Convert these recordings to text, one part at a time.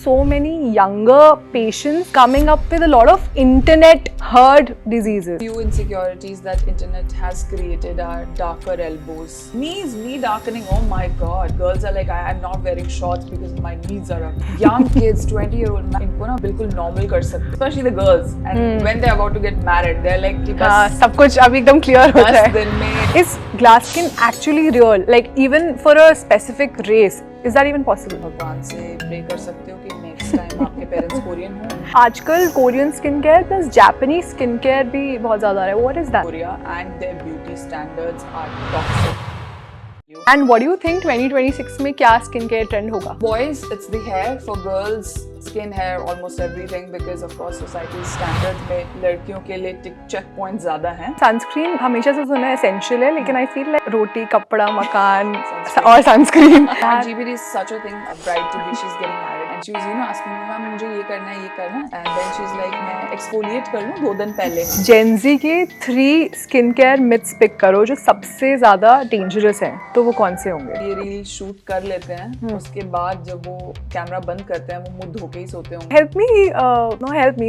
so many younger patients coming up with a lot of internet herd diseases. Few insecurities that internet has created are darker elbows. Knees, knee darkening, oh my god. Girls are like, I'm not wearing shorts because my knees are up. Young kids, 20-year-old, इनको ना बिल्कुल normal कर सकते, especially the girls. And when they're about to get married, they're like कि बस सब कुछ अब एकदम clear हो 10 जाए. दिन में. Is glass skin actually real? Like even for a specific race, is that even possible? भगवान से pray कर सकते हो कि next time आपके parents Korean हो. आजकल Korean skincare plus Japanese skincare भी बहुत ज़्यादा आ रहा है. What is that? Korea and their beauty standards are toxic. And what do you think 2026 में क्या skincare trend होगा? Boys, it's the hair. For girls, skin, hair, almost everything, because of course society's standards में लड़कियों के लिए check points ज़्यादा हैं. Sunscreen हमेशा से सुना है essential है, लेकिन I feel like रोटी, कपड़ा, मकान और sunscreen. GBD is such a thing. A bride to be, she's getting married, and she was asking me, ma'am मुझे ये करना है, and then she's like, मैं exfoliate कर लूँ 2 दिन पहले. Gen Z के 3 skincare myths pick करो जो सबसे ज़्यादा dangerous हैं, तो वो कौन से होंगे? ये रील शूट कर लेते हैं, उसके बाद जब वो कैमरा बंद करते हैं, वो मुंह धो के ही सोते होंगे.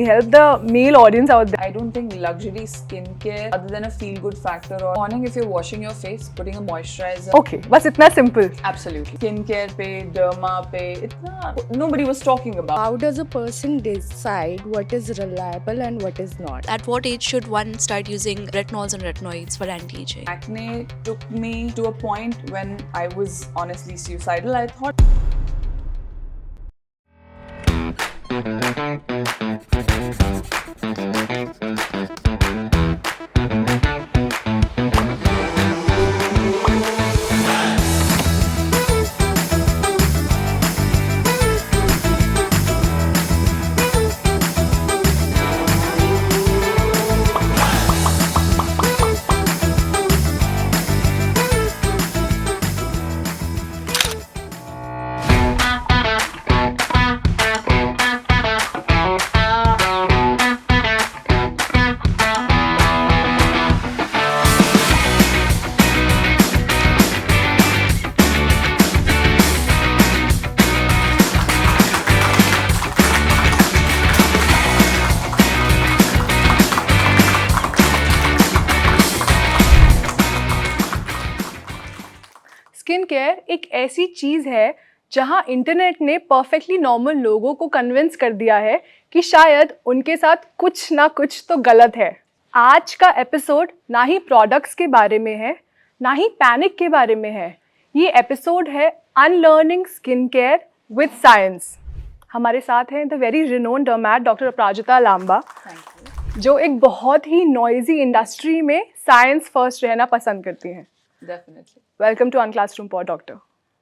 Help the male audience out there. I don't think luxury skincare, other than a feel-good factor, or morning if you're washing your face, putting a moisturizer. Okay, बस इतना simple. Absolutely. Skincare पे, derma पे, इतना nobody was talking about. How does a person decide what is reliable and what is not? At what age should one start using retinols and retinoids for anti-aging? Acne took me to a point when I was honestly suicidal. I thought. Skin care एक ऐसी चीज़ है जहां internet ने perfectly normal लोगों को convince कर दिया है कि शायद उनके साथ कुछ ना कुछ तो गलत है. आज का एपिसोड ना ही प्रोडक्ट्स के बारे में है, ना ही पैनिक के बारे में है. ये एपिसोड है unlearning skin care with science. हमारे साथ हैं the very renowned derma doctor Aparajita Lamba, जो एक बहुत ही नॉइजी इंडस्ट्री में साइंस फर्स्ट रहना पसंद करती हैं. Definitely. Welcome to Unclassroom Pod, Doctor.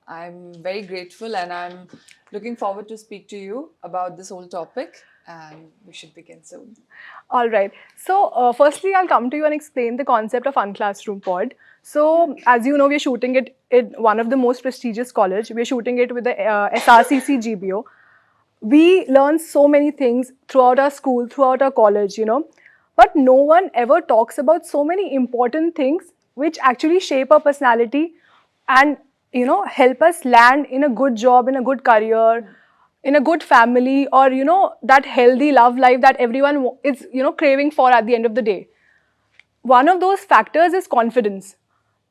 I'm very grateful, and I'm looking forward to speak to you about this whole topic, and we should begin soon. All right. So, firstly, I'll come to you and explain the concept of Unclassroom Pod. So, as you know, we're shooting it in one of the most prestigious college. We're shooting it with the SRCC GBO. We learn so many things throughout our school, throughout our college, you know. But no one ever talks about so many important things which actually shape our personality and, you know, help us land in a good job, in a good career, in a good family, or, you know, that healthy love life that everyone is, you know, craving for at the end of the day. One of those factors is confidence.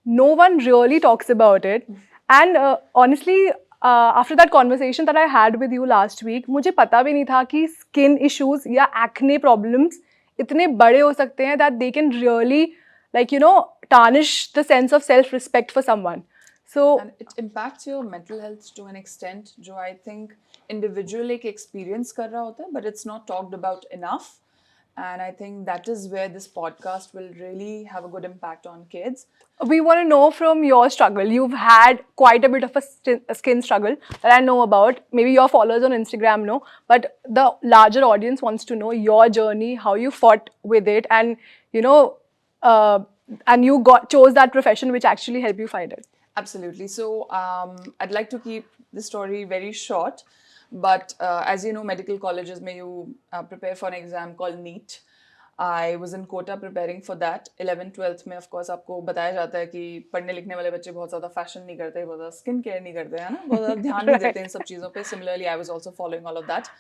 No one really talks about it. And honestly, after that conversation that I had with you last week, मुझे पता भी नहीं था कि skin issues या acne problems इतने बड़े हो सकते हैं that they can really, like, you know, tarnish the sense of self-respect for someone. So, And it impacts your mental health to an extent जो I think individual एक experience कर रहा होता है, but it's not talked about enough. And I think that is where this podcast will really have a good impact on kids. we want to know from your struggle. You've had quite a bit of a skin struggle that I know about. Maybe your followers on Instagram know, but the larger audience wants to know your journey, how you fought with it, and, you know, and you chose that profession which actually helped you find it. Absolutely. So I'd like to keep the story very short, but as you know, medical colleges may you prepare for an exam called NEET. I was in Kota preparing for that. 11th 12th में of course आपको बताया जाता है कि पढ़ने लिखने वाले बच्चे बहुत ज़्यादा फैशन नहीं करते, बहुत ज़्यादा स्किन केयर नहीं करते हैं ना, बहुत ज़्यादा ध्यान नहीं देते इन सब चीज़ों पे. Similarly, I was also following all of that,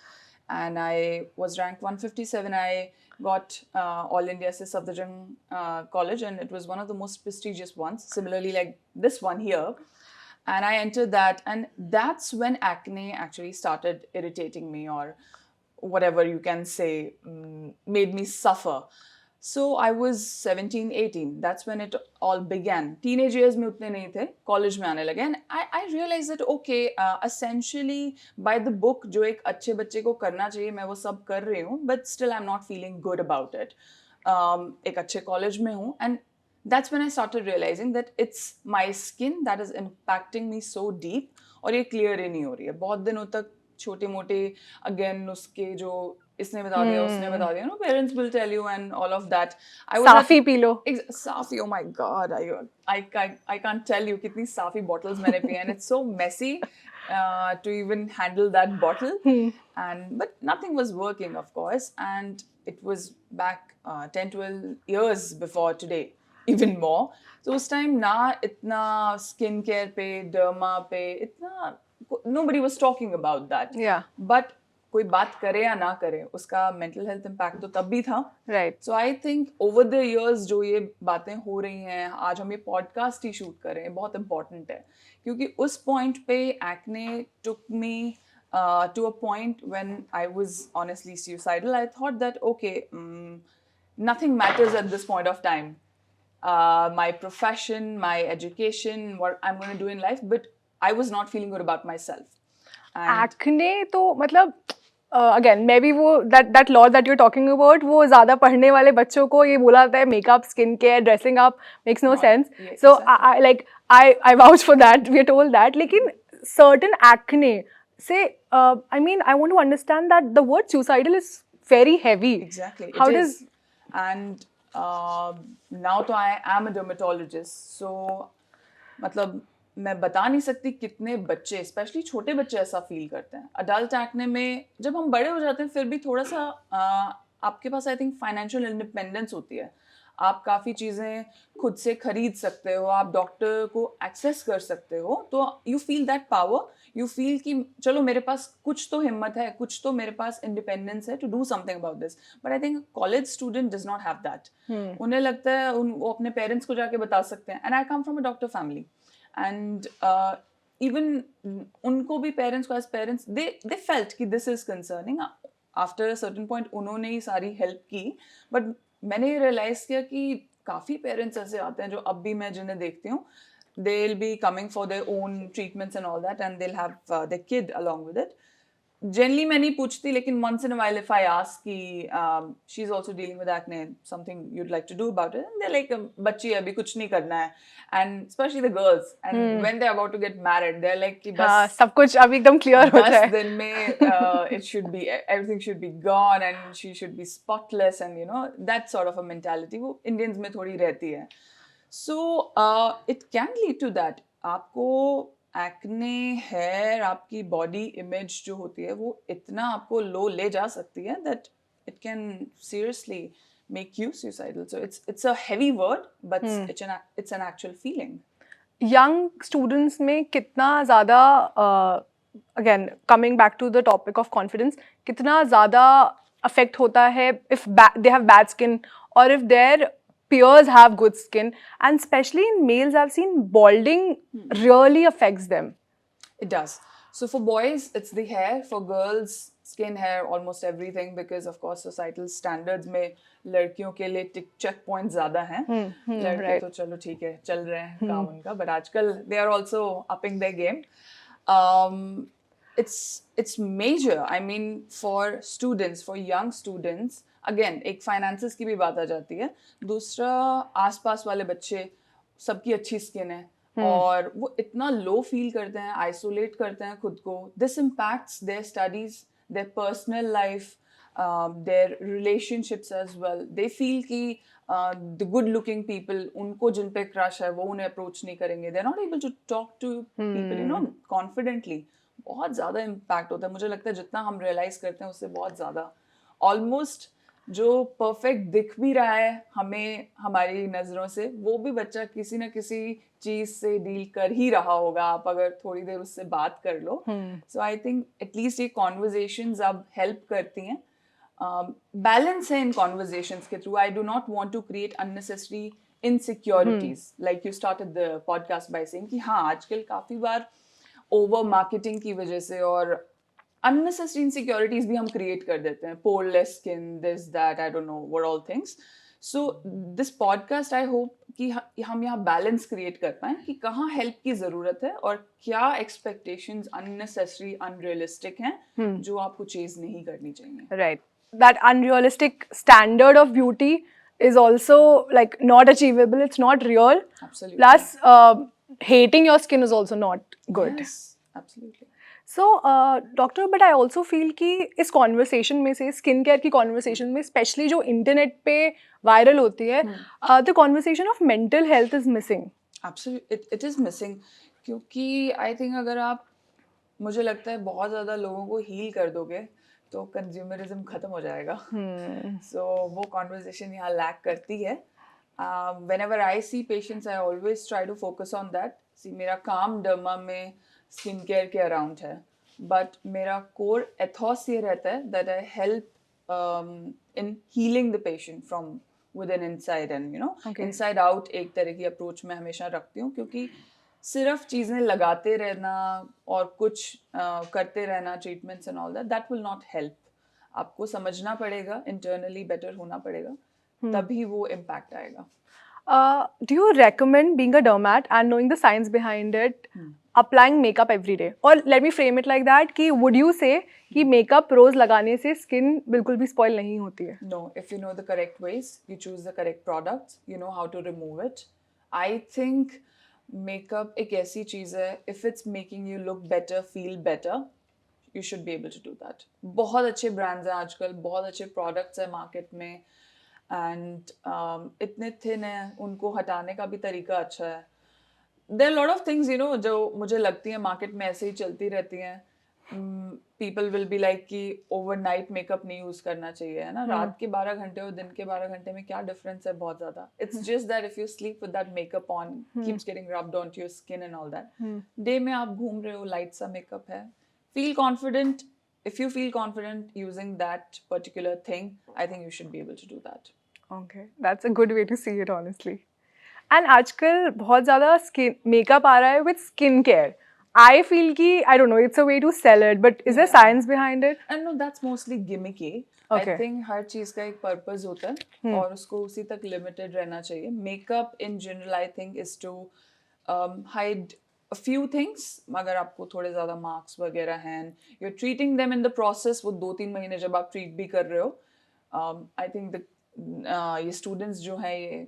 and I was ranked 157. I got All India से Safdarjung College, and it was one of the most prestigious ones. Similarly, like this one here. And I entered that, and that's when acne actually started irritating me, or whatever you can say, made me suffer. So I was 17, 18. That's when it all began. Teenage years में उतने नहीं थे, college में आने लगे. And I realized that okay, essentially by the book जो एक अच्छे बच्चे को करना चाहिए मैं वो सब कर रही हूँ, but still I'm not feeling good about it. एक अच्छे college में हूँ, and that's when I started realizing that it's my skin that is impacting me so deep, और ये clear ही नहीं हो रही है. बहुत दिनों तक छोटे मोटे again उसके जो इसने बता दिया उसने बता दिया, parents will tell you and all of that. Safi P low. Safi, oh my god, I can't tell you कितनी साफी bottles मैंने P, and it's so messy to even handle that bottle. But nothing was working, of course, and it was back 10-12 years before today, even more. So उस time ना इतना skin care पे, derma पे इतना nobody was talking about that. Yeah. But कोई बात करे या ना करे उसका mental health impact तो तब भी था. Right. So I think over the years जो ये बातें हो रही हैं, आज हम ये podcast ही shoot कर रहे हैं, बहुत important है, क्योंकि उस point पे acne took me to a point when I was honestly suicidal. I thought that okay, nothing matters at this point of time. My profession, my education, what I'm going to do in life, but I was not feeling good about myself. Acne तो मतलब again maybe वो that law that you're talking about वो ज़्यादा पढ़ने वाले बच्चों को ये बोला जाता है makeup, skin care, dressing up makes no sense. Yeah, So exactly. I vouch for that. We are told that. लेकिन certain acne say I mean I want to understand that the word suicidal is very heavy. Exactly. How it does is. And now तो I am a dermatologist, so मतलब मैं बता नहीं सकती कितने बच्चे, specially छोटे बच्चे ऐसा फील करते हैं. अडल्ट एक्ने में जब हम बड़े हो जाते हैं फिर भी थोड़ा सा आपके पास आई थिंक फाइनेंशियल इंडिपेंडेंस होती है, आप काफ़ी चीज़ें खुद से खरीद सकते हो, आप डॉक्टर को एक्सेस कर सकते हो, तो you feel that power, you feel कि चलो मेरे पास कुछ तो हिम्मत है, कुछ तो मेरे पास इंडिपेंडेंस है to do something about this. But I think college student does not have that. उन्हें लगता है वो अपने पेरेंट्स को जाके बता सकते हैं. And I come from a doctor family, and even उनको भी पेरेंट्स को एज पेरेंट्स दे फेल्ट कि this is concerning. After a certain point उन्होंने ही सारी हेल्प की, बट मैंने ये रियलाइज़ किया कि काफ़ी पेरेंट्स ऐसे आते हैं जो अब भी मैं जिन्हें देखती हूँ, they will be coming for their own treatments and all that, and they'll have their kid along with it. Generally मैं नहीं पूछती, लेकिन once in a while if I ask कि she's also dealing with acne, something you'd like to do about it, and they're like बच्ची है अभी कुछ नहीं करना है, and especially the girls, and when they're about to get married they're like कि बस सब कुछ अभी एकदम clear हो 10 जाए. दिन में it should be everything should be gone and she should be spotless, and you know that sort of a mentality वो Indians में थोड़ी रहती है. So it can lead to that. आपको एक्ने, हेयर, आपकी बॉडी इमेज जो होती है वो इतना आपको लो ले जा सकती है that it can seriously make you suicidal. So it's a heavy word, but it's an actual feeling. Young students में कितना ज़्यादा again coming back to the topic of confidence, कितना ज़्यादा affect होता है if they have bad skin or if their peers have good skin, and especially in males I've seen balding really affects them. It does. So for boys it's the hair, for girls skin, hair, almost everything, because of course societal standards में लड़कियों के लिए टिक check point ज़्यादा हैं. लड़के तो चलो ठीक है चल रहे हैं काम उनका, but आजकल they are also upping their game. It's major. I mean for students, for young students, again एक फाइनेंसेस की भी बात आ जाती है. दूसरा आसपास वाले बच्चे सबकी अच्छी स्किन है और वो इतना लो फील करते हैं, आइसोलेट करते हैं खुद को. This impacts their studies, their personal life, their relationships as well. They feel कि द गुड लुकिंग पीपल, उनको जिन पे क्रश है वो उन्हें अप्रोच नहीं करेंगे. They are not able to talk to people you know confidently. बहुत ज़्यादा इम्पैक्ट होता है. मुझे लगता है जितना हम रियलाइज करते हैं उससे बहुत ज़्यादा. ऑलमोस्ट जो परफेक्ट दिख भी रहा है हमें हमारी नज़रों से, वो भी बच्चा किसी ना किसी चीज़ से डील कर ही रहा होगा, आप अगर थोड़ी देर उससे बात कर लो. सो आई थिंक एटलीस्ट ये कॉन्वर्जेशंस अब हेल्प करती हैं. बैलेंस है इन कॉन्वर्जेशंस के through. I do not want to create unnecessary insecurities. Like you started the podcast by saying कि हाँ, आजकल काफ़ी बार ओवर मार्केटिंग की वजह से और unnecessary insecurities भी हम create कर देते हैं. Poreless skin, this, that, I don't know what all things. So this podcast I hope कि हम यहाँ balance create कर पाएं कि कहाँ help की ज़रूरत है और क्या expectations unnecessary, unrealistic हैं जो आपको chase नहीं करनी चाहिए. Right. That unrealistic standard of beauty is also like not achievable. It's not real. Absolutely. Plus, hating your skin is also not good. Yes, absolutely. So, doctor, but I also feel कि इस conversation में से, skin care की conversation में, specially जो internet पे viral होती है, the conversation of mental health is missing. Absolutely, it is missing. क्योंकि आई थिंक अगर आप, मुझे लगता है बहुत ज़्यादा लोगों को हील कर दोगे तो कंज्यूमरिज्म ख़त्म हो जाएगा. सो वो कॉन्वर्सेशन यहाँ लैक करती है. Whenever I see patients, I always try to focus on that. See, मेरा काम डर्मा में स्किन केयर के अराउंड है, बट मेरा कोर एथॉस ये रहता है that I help in healing the patient from with in inside and inside out. एक तरह की अप्रोच मैं हमेशा रखती हूँ, क्योंकि सिर्फ चीज़ें लगाते रहना और कुछ करते रहना, treatments and all that will not help. आपको समझना पड़ेगा, इंटरनली बेटर होना पड़ेगा, तभी वो इम्पैक्ट आएगा. Do you recommend being a dermat and knowing the science behind it, applying makeup every day? Or let me frame it like that कि would you say कि makeup रोज लगाने से skin बिल्कुल भी spoil नहीं होती है? No, if you know the correct ways, you choose the correct products, you know how to remove it. I think makeup एक ऐसी चीज़ है, if it's making you look better, feel better, you should be able to do that. बहुत अच्छे brands हैं आजकल, बहुत अच्छे products हैं market में, and इतने thin हैं, उनको हटाने का भी तरीका अच्छा है. There are a lot of things, जो मुझे लगती हैं मार्केट में ऐसे ही चलती रहती हैं. People will be like कि overnight makeup नहीं यूज़ करना चाहिए, है ना. रात के 12 घंटे और दिन के 12 घंटे में क्या डिफरेंस है? बहुत ज़्यादा. It's just that if you sleep with that makeup on, keeps getting rubbed onto your skin and all that. Day में आप घूम रहे हो, लाइट सा मेकअप है, feel confident. If you feel confident using that particular thing, I think you should be able to do that. Okay, that's a good way to see it, honestly. And आजकल बहुत ज़्यादा skin makeup आ रहा है with skin care. I feel कि I don't know, it's a way to sell it, but is there science behind it? And no, that's mostly gimmicky. Okay. I think हर चीज़ का एक purpose होता है और उसको उसी तक limited रहना चाहिए. Makeup in general, I think, is to hide a few things. अगर आपको थोड़े ज़्यादा marks वगैरह हैं, you're treating them in the process. वो 2-3 महीने जब आप treat भी कर रहे हो, I think ये students जो हैं, ये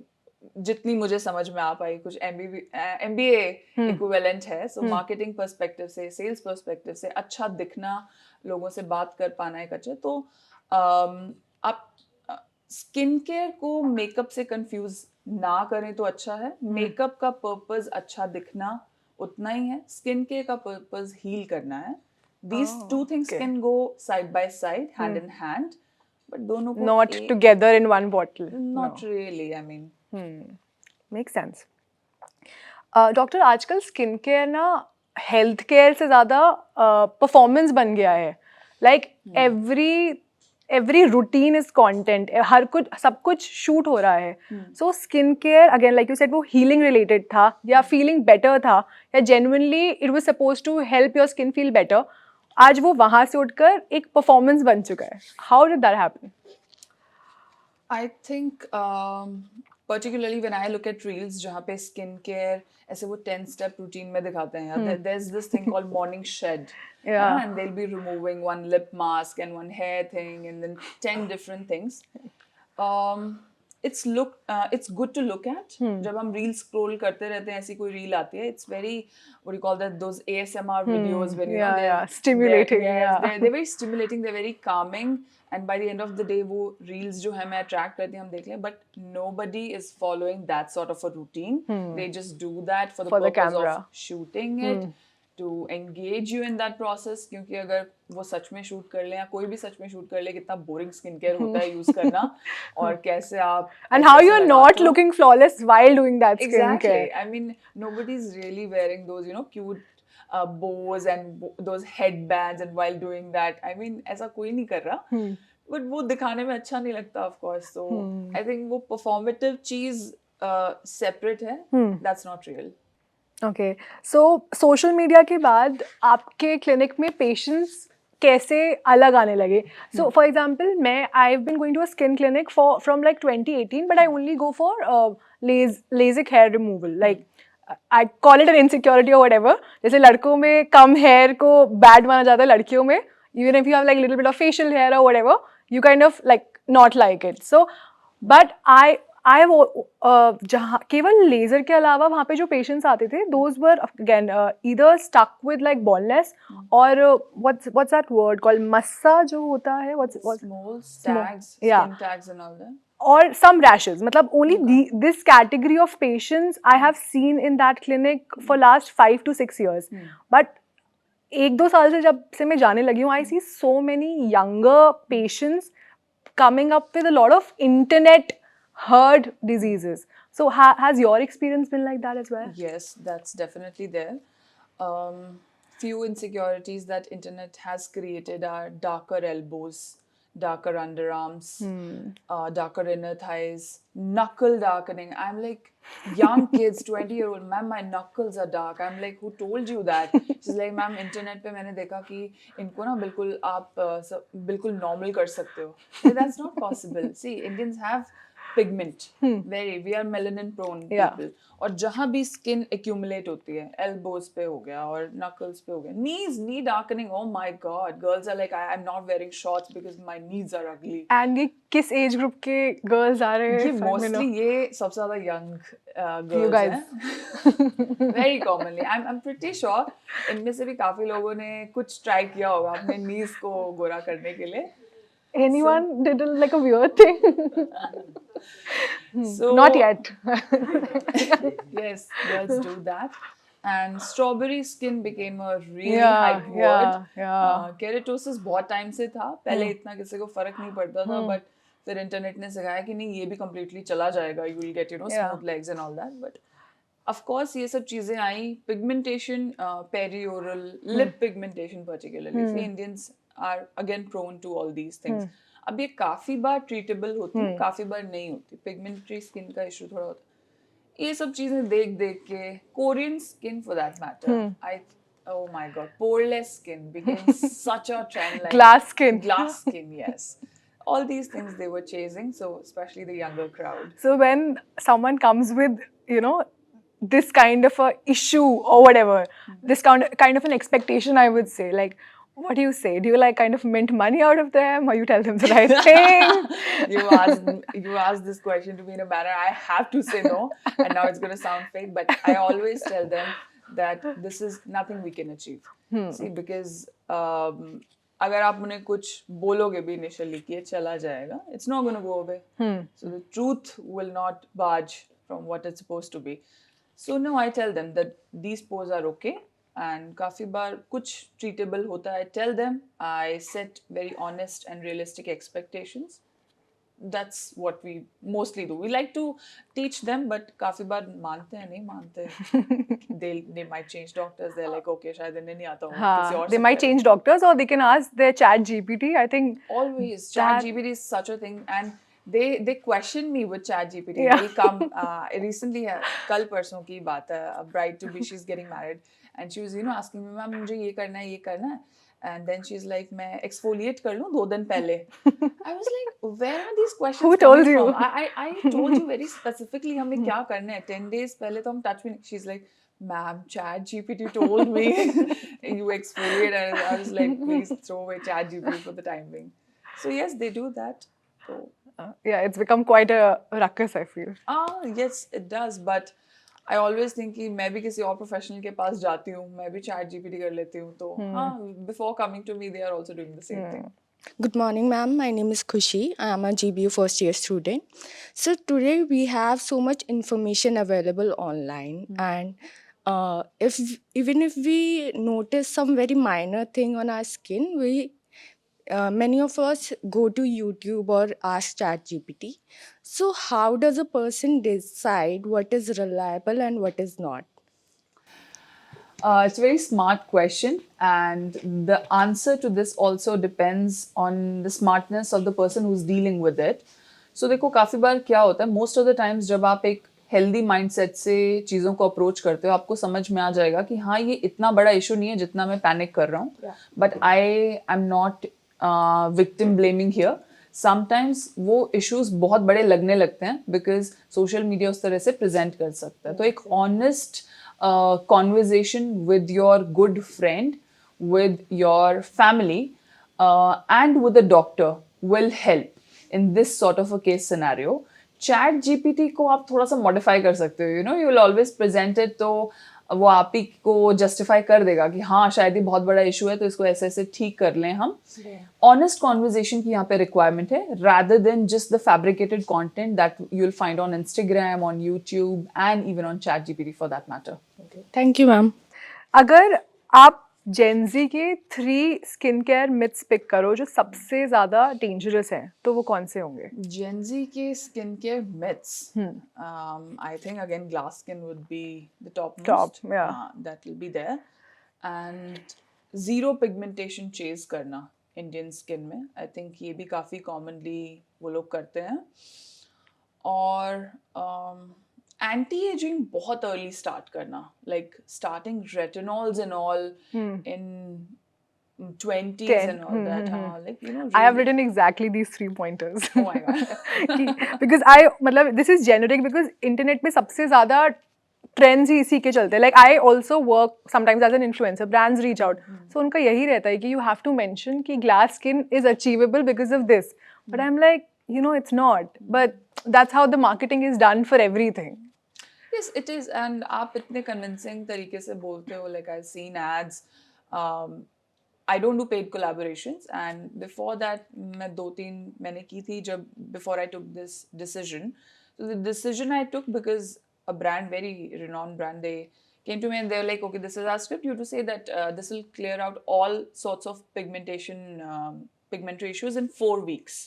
जितनी मुझे समझ में आ पाई, कुछ MBA इक्विवेलेंट है. सो मार्केटिंग पर्सपेक्टिव से, सेल्स पर्सपेक्टिव से, अच्छा दिखना, लोगों से बात कर पाना एक अच्छा. तो आप स्किन केयर को मेकअप से कंफ्यूज ना करें तो अच्छा है. मेकअप का पर्पस अच्छा दिखना उतना ही है, स्किन केयर का पर्पस हील करना है. These two things can go side by side, hand in hand, but दोनों को Not together in one bottle. Not really, I mean. Makes sense. Doctor, आजकल स्किन केयर ना हेल्थ केयर से ज़्यादा performance बन गया है. Like every routine is content, हर कुछ, सब कुछ शूट हो रहा है. So skin care again, like you said, वो हीलिंग रिलेटेड था या फीलिंग बेटर था या genuinely it was suppose to help your skin feel better. आज वो वहाँ से उठकर एक परफॉर्मेंस बन चुका है. How did that happen? I think particularly when I look at reels जहाँ पे स्किन केयर ऐसे वो 10-step routine में दिखाते हैं यार. There's this thing called morning shed. Yeah. And they'll be removing one lip mask and one hair thing and then 10 different things. It's good to look at. जब हम reel scroll करते रहते हैं, ऐसी कोई reel आती है, it's very, what do you call that, those ASMR videos when you know they're stimulating. they're very stimulating, they're very calming, and by the end of the day वो reels जो है मैं attract करती हूँ, हम देख लें, but nobody is following that sort of a routine. They just do that for the purpose camera. of shooting it to engage you in that process, क्योंकि अगर वो सच में शूट कर ले या कोई भी सच में शूट कर ले, कितना बोरिंग स्किन केयर होता है यूज करना, और कैसे आप And how ऐसे you're लगाते not हो। looking flawless while doing that Exactly. skincare. I mean, nobody's really wearing those, you know, cute bows and those headbands and while doing that. I mean, ऐसा कोई नहीं कर रहा. But वो दिखाने में अच्छा नहीं लगता, of course. So I think वो performative चीज separate है. That's not real. Okay. So social media के बाद आपके क्लिनिक में patients कैसे अलग आने लगे? So for example, I've been going to a skin clinic from like 2018, but I only go for LASIK hair removal. Like I call it an insecurity or whatever. जैसे लड़कों में कम hair को bad माना जाता है, लड़कियों में even if you have like little bit of facial hair or whatever, you kind of like not like it. So, but I वो जहाँ केवल लेजर के अलावा वहाँ पे जो पेशेंट्स आते थे, those were again either stuck with like baldness or what's that word called massa जो होता है, what's Moles, Small- tags, yeah. skin tags and all that. or some rashes. मतलब only this category of patients I have seen in that clinic for last 5 to 6 years. But 1-2 साल से जब से मैं जाने लगी हूँ, I see so many younger patients coming up with a lot of internet heard diseases. So has your experience been like that as well? Yes, that's definitely there. Few insecurities that internet has created are darker elbows, darker underarms, darker inner thighs, knuckle darkening. I'm like, young kids, 20-year-old, ma'am, my knuckles are dark. I'm like, who told you that? She's like, ma'am, internet पे मैंने देखा कि इनको ना बिल्कुल आप बिल्कुल normal कर सकते हो. Like, that's not possible. See, Indians have pigment. We are melanin prone people. और जहाँ भी skin accumulate होती है, elbows पे हो गया और knuckles पे हो गया, knee darkening. Oh my God, girls are like, I'm not wearing shorts because my knees are ugly. And ये किस age group के girls आ रहे हैं? ये mostly ये सबसे ज़्यादा young You girls guys. हैं. Very commonly. I'm pretty sure इनमें से भी काफी लोगों ने कुछ try किया होगा अपने knees को गोरा करने के लिए. Anyone did like a weird thing? So Not yet. Yes, girls do that. And strawberry skin became a really Yeah, hype word. yeah. Keratosis बहुत टाइम से था, पहले इतना किसी को फर्क नहीं पड़ता था, but फिर इंटरनेट ने सिखाया कि नहीं ये भी completely चला जाएगा, you will get, you know, smooth legs and all that. But of course ये सब चीजें आई, pigmentation, perioral, lip pigmentation particularly. See, Indians are again prone to all these things. अब ये काफी बार treatable होती है, काफी बार नहीं होती. Pigmentary skin का issue थोड़ा होता है. ये सब चीजें देख के Korean skin for that matter, oh my God, poreless skin became such a trend. Like Glass skin. Glass skin, yes. All these things they were chasing, so especially the younger crowd. So when someone comes with, you know, this kind of a issue or whatever, this kind of an expectation, I would say, like, what do you say? Do you like kind of mint money out of them, or you tell them the right thing? You asked this question to me in a manner I have to say no, and now it's going to sound fake, but I always tell them that this is nothing we can achieve. See, because अगर आप उन्हें कुछ बोलोगे भी initially कि ये चला जाएगा, it's not going to go away. So the truth will not budge from what it's supposed to be. So no, I tell them that these pores are okay. And काफी बार कुछ treatable होता है. I tell them, I set very honest and realistic expectations. That's what we mostly do. We like to teach them, but काफी बार मानते हैं नहीं मानते. They might change doctors. They're like, okay, शायद इन्हें नहीं आता होगा, किसी और They से might करें. change doctors, or they can ask their chat GPT. I think Always. That- ChatGPT is such a thing, and they question me with ChatGPT. Yeah. They'll come. Recently, कल परसों की बात है. A bride to be, she's getting married, and she was, you know, asking me, "Ma'am, मुझे ये करना है." And then she's like, मैं exfoliate कर लूँ 2 दिन पहले. I was like, where are these questions Who told coming you? from? I told you very specifically हमें क्या करना है. 10 days पहले तो हम touch में नहीं. She's like, ma'am, ChatGPT told me you exfoliate, and I was like, please throw away ChatGPT for the time being. So yes, they do that. So yeah, it's become quite a ruckus, I feel. yes, it does. But I always think कि मैं भी किसी और professional के पास जाती हूँ, मैं भी ChatGPT कर लेती हूँ. तो before coming to me, they are also doing the same thing. Good morning, ma'am. My name is Khushi. I am a GBU first year student. So today we have so much information available online, and If even if we notice some very minor thing on our skin, we many of us go to YouTube or ask ChatGPT. So how does a person decide what is reliable and what is not? It's a very smart question, and the answer to this also depends on the smartness of the person who's dealing with it. So देखो काफ़ी बार क्या होता है, most of the times जब आप एक healthy mindset से चीज़ों को अप्रोच करते हो, आपको समझ में आ जाएगा कि हाँ ये इतना बड़ा इशू नहीं है जितना मैं पैनिक कर रहा हूँ. But I am not victim blaming here. Sometimes वो इश्यूज बहुत बड़े लगने लगते हैं बिकॉज सोशल मीडिया उस तरह से प्रेजेंट कर सकता है. तो एक honest conversation with your good friend, with your family, and with a doctor will help in this sort of a case scenario. Chat GPT को आप थोड़ा सा modify कर सकते हो, you know, you will always present it, तो वो आप ही को justify कर देगा कि हाँ शायद ये बहुत बड़ा issue है तो इसको ऐसे ऐसे ठीक कर लें हम. Honest conversation की यहाँ पे requirement है, rather than just the fabricated content that you'll find on Instagram, on YouTube, and even on Chat GPT for that matter. Thank you, ma'am. अगर आप जेन जी के 3 स्किन केयर मिथ्स पिक करो जो सबसे ज़्यादा डेंजरस हैं, तो वो कौन से होंगे? Gen Z के skincare myths. I think again glass skin would be the topmost. Top, yeah. That will be there. And zero pigmentation chase करना Indian skin में. I think ये भी काफ़ी commonly वो लोग करते हैं. और anti-aging बहुत early start करना. Like starting retinols and all in 20s 10. and all that. Like, you know, I have really- written exactly these 3 pointers. Oh my god. because I मतलब this is generic because internet में सबसे ज़्यादा trends ही इसी के चलते हैं. Like I also work sometimes as an influencer, brands reach out, so उनका यही रहता है कि यू हैव टू मेंशन कि glass skin is achievable because of this, but I am like you know it's not, but that's how the marketing is done for everything. Yes, it is, and आप इतने convincing तरीके से बोलते हो. Like I've seen ads. I don't do paid collaborations, and before that मैं 2-3 मैंने की थी जब before I took this decision. So the decision I took because a brand, very renowned brand, they came to me and they were like, okay, this is our script. You have to say that this will clear out all sorts of pigmentary issues in 4 weeks.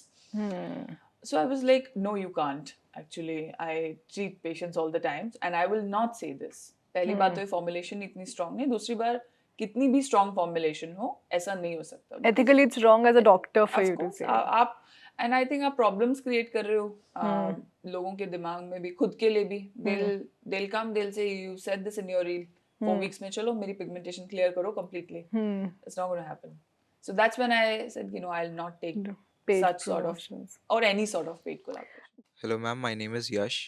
So I was like, no, you can't. Actually, I treat patients all the time, and I will not say this. पहली बात तो ये formulation इतनी strong नहीं. दूसरी बार कितनी भी strong formulation हो, ऐसा नहीं हो सकता. Ethically it's wrong as a doctor for Of you to course, say. आप and I think आप problems create कर रहे हो लोगों के दिमाग में भी, खुद के लिए भी. They'll come, they'll say you said this in your reel. 4 weeks में चलो मेरी pigmentation clear करो completely. It's not going to happen. So that's when I said, you know, I'll not take Paid such sort of promotions. or any sort of paid collaboration. Hello, ma'am. My name is Yash,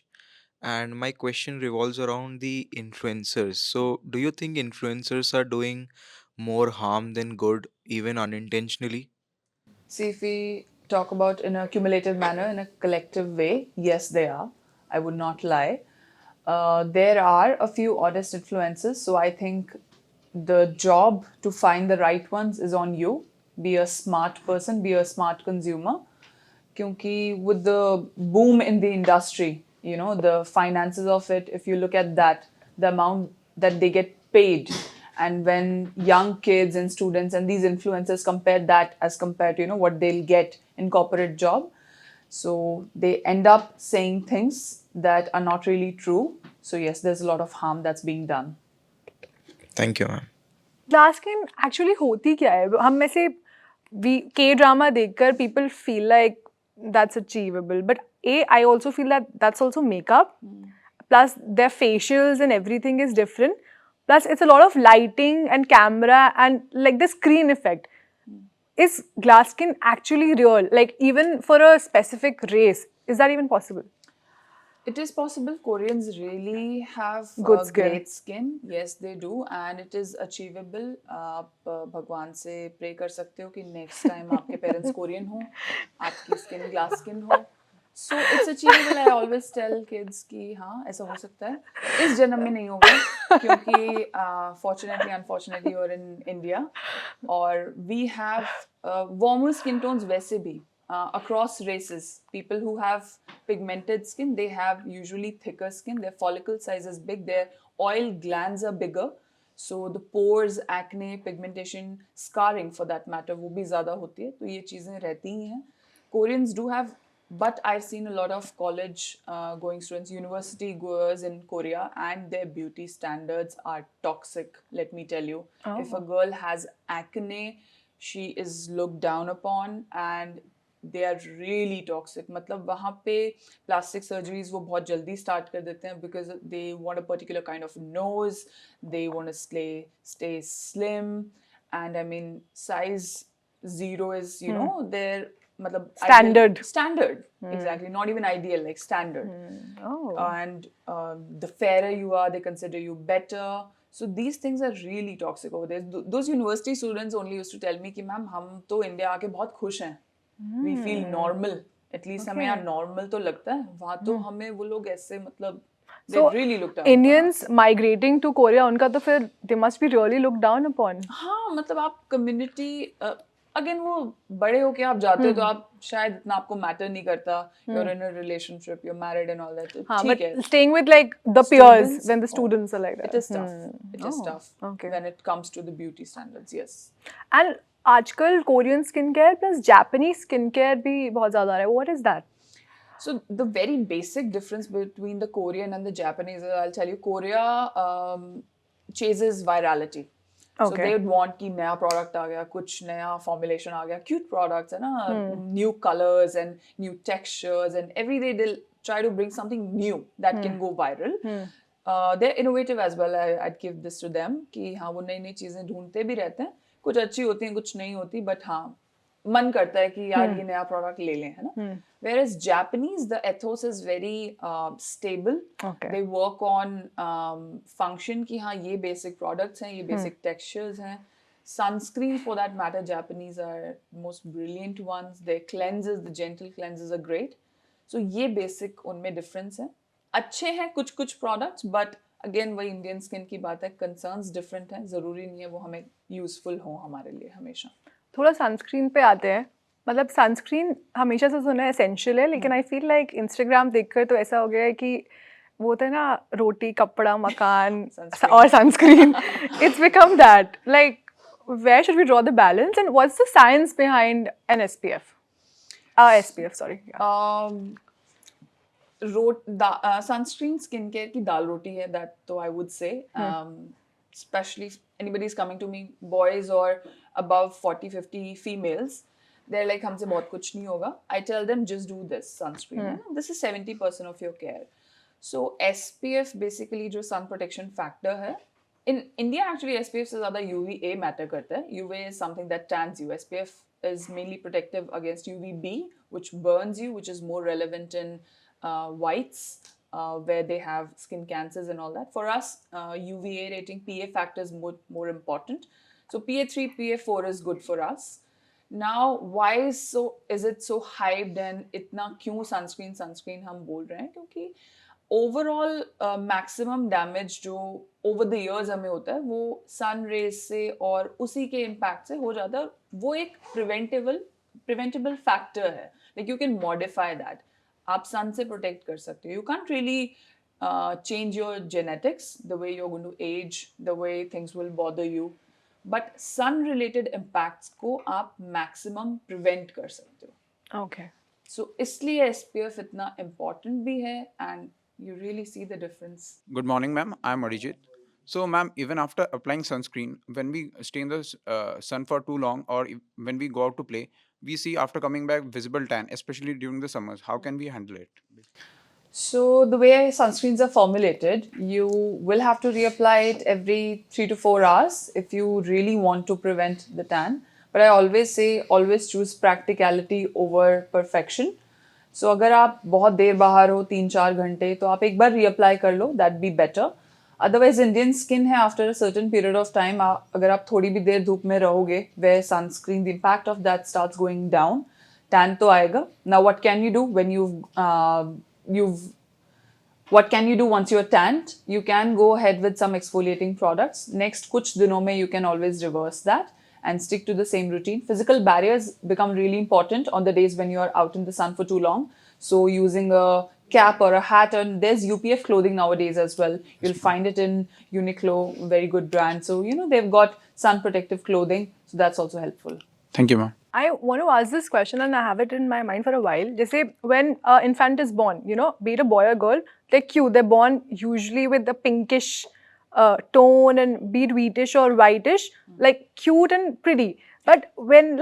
and my question revolves around the influencers. So, do you think influencers are doing more harm than good, even unintentionally? See, if we talk about in a cumulative manner, in a collective way, yes, they are. I would not lie. There are a few honest influencers, so I think the job to find the right ones is on you. Be a smart person, be a smart consumer. Kyunki with the boom in the industry, you know, the finances of it, if you look at that, the amount that they get paid, and when young kids and students and these influencers compare that as compared to, you know, what they'll get in corporate job, so they end up saying things that are not really true. So yes, there's a lot of harm that's being done. Thank you, ma'am. Glass skin actually होती क्या है? हम में से K drama देखकर people feel like that's achievable, but I also feel that that's also makeup, plus their facials and everything is different, plus it's a lot of lighting and camera and like the screen effect. Is glass skin actually real? Like even for a specific race, is that even possible? It is possible. Koreans really have Good skin. great skin. Yes, they do, and it is achievable. आप भगवान से pray कर सकते हो कि next time आपके parents Korean हो, आपकी skin glass skin हो. So it's achievable. I always tell kids कि हाँ ऐसा हो सकता है. इस जन्म में नहीं होगा क्योंकि fortunately, unfortunately, you're in India, और we have warmer skin tones वैसे भी. across races. People who have pigmented skin, they have usually thicker skin. Their follicle size is big. Their oil glands are bigger. So the pores, acne, pigmentation, scarring for that matter, वो भी ज़्यादा होती है. तो ये चीज़ें रहती ही हैं. Koreans do have, but I've seen a lot of college going students, university goers in Korea, and their beauty standards are toxic. Let me tell you, if a girl has acne, she is looked down upon, and they are really toxic. मतलब वहाँ पे plastic surgeries वो बहुत जल्दी start कर देते हैं because they want a particular kind of nose, they want to stay slim, and I mean size 0 is their मतलब Standard. standard, exactly, not even ideal, like standard. Oh. And the fairer you are, they consider you better. So these things are really toxic over there. Those university students only used to tell me कि ma'am हम तो India आके बहुत खुश हैं. We feel normal. At least हमें यहाँ normal तो लगता है. वहाँ तो हमें वो लोग ऐसे मतलब they So really look down. Indians migrating to Korea, उनका तो फिर they must be really looked down upon. हाँ मतलब आप community अगेन वो बड़े होके आप जाते हो तो आप शायद इतना आपको मैटर नहीं करता. You're in a relationship, you're married and all that. तो हाँ, ठीक but है. staying with like the peers Students, when the students are like that. It is tough. It is tough okay. when it comes to the beauty standards. Yes. And आजकल Korean skincare plus Japanese skincare भी बहुत ज़्यादा आ रहा है. What is that? So the very basic difference between the Korean and the Japanese is, I'll tell you, Korea chases virality. So Okay. they would want कि नया product आ गया, कुछ नया formulation आ गया, cute products है ना, new colors and new textures, and every day they'll try to bring something new that can go viral. They're innovative as well. I'd give this to them कि हाँ वो नई नई चीजें ढूंढते भी रहते हैं. कुछ अच्छी होती हैं, कुछ नहीं होती, but हाँ मन करता है कि यार ये नया product ले लें, है ना. Whereas Japanese, the ethos is very stable. Okay. They work on function कि हाँ ये basic products हैं, ये basic textures हैं. Sunscreen for that matter, Japanese are most brilliant ones. Their cleanses, the gentle cleanses are great. So ये basic उनमें difference है. अच्छे हैं कुछ कुछ products, but again वही Indian skin की बात है, concerns different हैं. ज़रूरी नहीं है वो हमें useful हो हमारे लिए हमेशा. थोड़ा सनस्क्रीन पे आते हैं. मतलब सनस्क्रीन हमेशा से सुना है एसेंशियल है, लेकिन आई फील लाइक इंस्टाग्राम देखकर तो ऐसा हो गया है कि वो होता है ना रोटी कपड़ा मकान और sunscreen. It's become that. Like where should we draw the balance and what's the science behind an SPF? SPF, sorry. Yeah. Sunscreen skincare की दाल रोटी है, that तो I would say. Especially if anybody is coming to me, boys or above 40-50 females, they're like हमसे बहुत कुछ नहीं होगा. I tell them just do this sunscreen. This is 70% of your care. So SPF basically जो sun protection factor है. In India actually SPF से ज़्यादा UVA matter करता है. UVA is something that tans you. SPF is mainly protective against UVB, which burns you, which is more relevant in whites. Where they have skin cancers and all that. For us, UVA rating, PA factor is more important. So PA3, PA4 is good for us. Now, why is it so hyped and इतना क्यों sunscreen हम बोल रहे हैं? क्योंकि overall maximum damage जो over the years हमें होता है वो sun rays से और उसी के impact से हो जाता है. वो एक preventable factor है. Like you can modify that. आप sun से protect कर सकते हो. You can't really change your genetics, the way you're going to age, the way things will bother you. But sun related impacts को आप maximum prevent कर सकते हो. Okay. So इसलिए SPF इतना important भी है, and you really see the difference. Good morning, ma'am. I'm Arijit. So, ma'am, even after applying sunscreen, when we stay in the sun for too long, or when we go out to play, we see after coming back visible tan, especially during the summers. How can we handle it? So the way sunscreens are formulated, you will have to reapply it every 3 to 4 hours if you really want to prevent the tan. But I always say, always choose practicality over perfection. So अगर आप बहुत देर बाहर हो 3-4 घंटे तो आप एक बार reapply कर लो, that be better. Otherwise, Indian skin है after a certain period of time, अगर आप थोड़ी भी देर धूप में रहोगे, where sunscreen, the impact of that starts going down, tan तो आएगा. Now, what can you do when what can you do once you're tanned? You can go ahead with some exfoliating products. Next कुछ दिनों में you can always reverse that and stick to the same routine. Physical barriers become really important on the days when you are out in the sun for too long. So using a cap or a hat, and there's UPF clothing nowadays as well. You'll find it in Uniqlo, very good brand. So they've got sun protective clothing, so that's also helpful. Thank you, ma'am. I want to ask this question and I have it in my mind for a while. Just say when an infant is born, be it a boy or girl, they're cute. They're born usually with the pinkish tone and be it wheatish or whitish, like cute and pretty. But when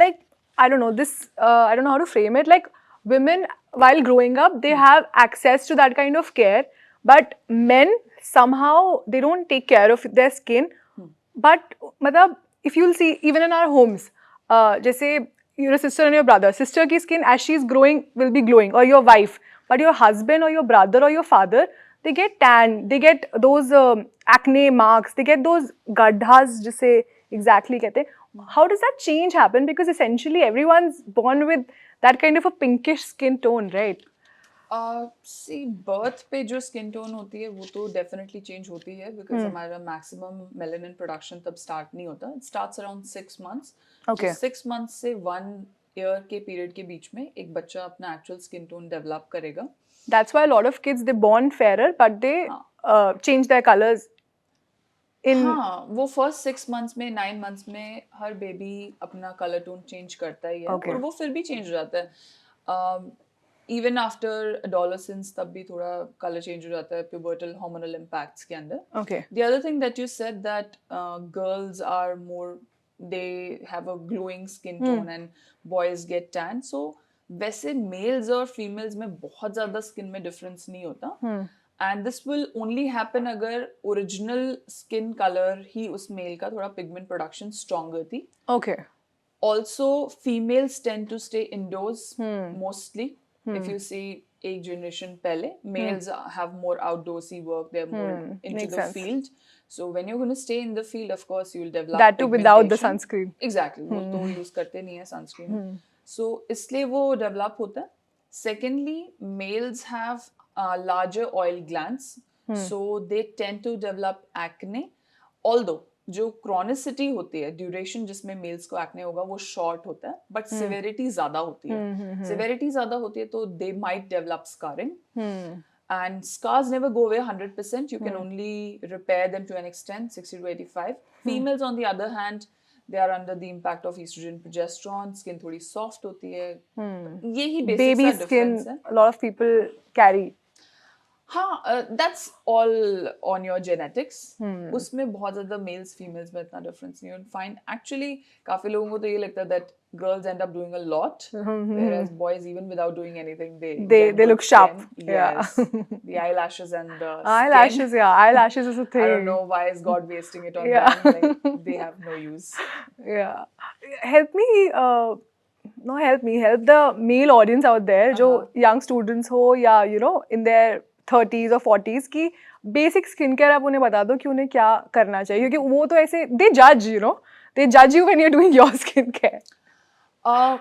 I don't know this, I don't know how to frame it. Like women, while growing up, they have access to that kind of care. But men somehow they don't take care of their skin. But matlab, if you'll see, even in our homes, जैसे your sister and your brother, sister की skin as she is growing will be glowing, or your wife. But your husband or your brother or your father, they get tan, they get those acne marks, they get those gaddhas, जिसे exactly कहते हैं. How does that change happen? Because essentially everyone's born with that kind of a pinkish skin tone, right? See, birth पे जो skin tone होती है वो तो definitely change होती है because हमारा maximum melanin production तब start नहीं होता. It starts around 6 months. Okay. So 6 months से 1 year के period के बीच में एक बच्चा अपना actual skin tone develop करेगा. That's why a lot of kids, they born fairer, but they change their colors in... हाँ, वो first 6 months में 9 months में हर baby अपना color tone change करता ही है. Okay. और वो फिर भी change हो जाता है. Even after adolescence तब भी थोड़ा color change हो जाता है pubertal hormonal impacts के अंदर. Okay. The other thing that you said that girls are more, they have a glowing skin tone and boys get tan. So वैसे males और females में बहुत ज़्यादा skin में difference नहीं होता. And this will only happen अगर original skin color ही उस male का थोड़ा pigment production stronger थी. Okay. Also, females tend to stay indoors mostly. If you see एक generation पहले, males have more outdoorsy work, they're more into Makes the sense. field. So when you're going to stay in the field, of course, you'll develop That too without the pigmentation. sunscreen. Exactly. वो तो use करते नहीं है sunscreen. So इसलिए वो develop होता है. Secondly, males have larger oil glands. So they tend to develop acne. Although जो chronicity होती है, duration जिसमें males को acne होगा वो short होता है, but severity ज़्यादा होती है. Severity ज़्यादा होती है तो they might develop scarring. And scars never go away 100%. You can only repair them to an extent, 60 to 85. Females, on the other hand, they are under the impact of estrogen, progesterone. Skin थोड़ी soft होती है. यही basic Baby सा skin, difference है. a lot of people carry. हाँ, that's all on your genetics. उसमें बहुत ज़्यादा males females में इतना difference नहीं. You'll find actually काफी लोगों को तो ये लगता है that girls end up doing a lot, whereas boys even without doing anything they get They look good sharp. skin. Yeah. Yes, the eyelashes and the Eyelashes, skin. yeah, eyelashes is a thing. I don't know why is God wasting it on Yeah. them. Like, they have no use. Yeah. Help me, help the male audience out there, जो young students हो या in their 30s or 40s की basic skincare आप उन्हें बता दो कि उन्हें क्या करना चाहिए, क्योंकि वो तो ऐसे they judge you when you're doing your skincare.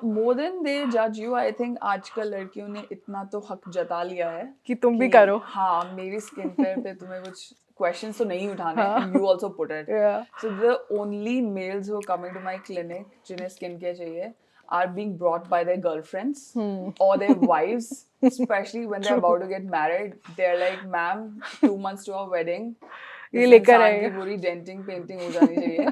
More than they judge you, I think आजकल लड़कियों ने इतना तो हक जता लिया है कि तुम भी करो. हाँ, मेरी skincare पे तुम्हें कुछ questions तो नहीं उठाने, and you also put it. Yeah. So the only males who are coming to my clinic जिन्हें skincare चाहिए are being brought by their girlfriends or their wives, especially when they're about to get married. They're like, ma'am, 2 months to our wedding. ये इस लेकर इंसान आए. की पूरी denting painting हो जानी चाहिए.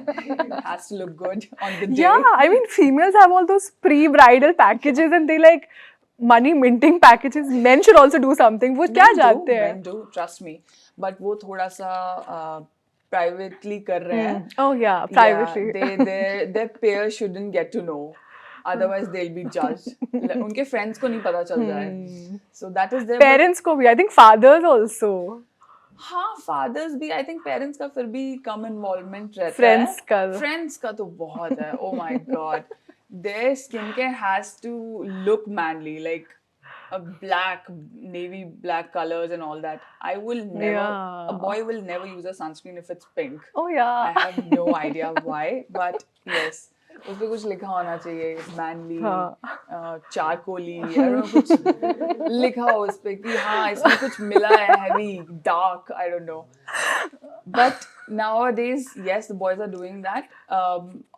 It has to look good on the day. Yeah, I mean, females have all those pre-bridal packages and they like money minting packages. Men should also do something. वो क्या जानते हैं? Men do, trust me. But वो थोड़ा सा privately कर रहे हैं. Oh yeah, privately. Yeah, their peers shouldn't get to know. Otherwise, they'll be judged. उनके friends को नहीं पता चल जाए. So that is their. Parents को भी, I think fathers also. हाँ, fathers भी, I think parents का फिर भी कम involvement रहता Friends है. का. Friends का तो बहुत है. Oh my God. Their skincare has to look manly, like a navy black colors and all that. I will never, Yeah. a boy will never use a sunscreen if it's pink. Oh yeah. I have no idea why, but yes. उस पे कुछ लिखा होना चाहिए, mainly, हाँ। चारकोली, कुछ लिखा हो उस पे कि हाँ इसमें कुछ मिला है, heavy, dark, I don't know. But nowadays, yes, the boys are doing that.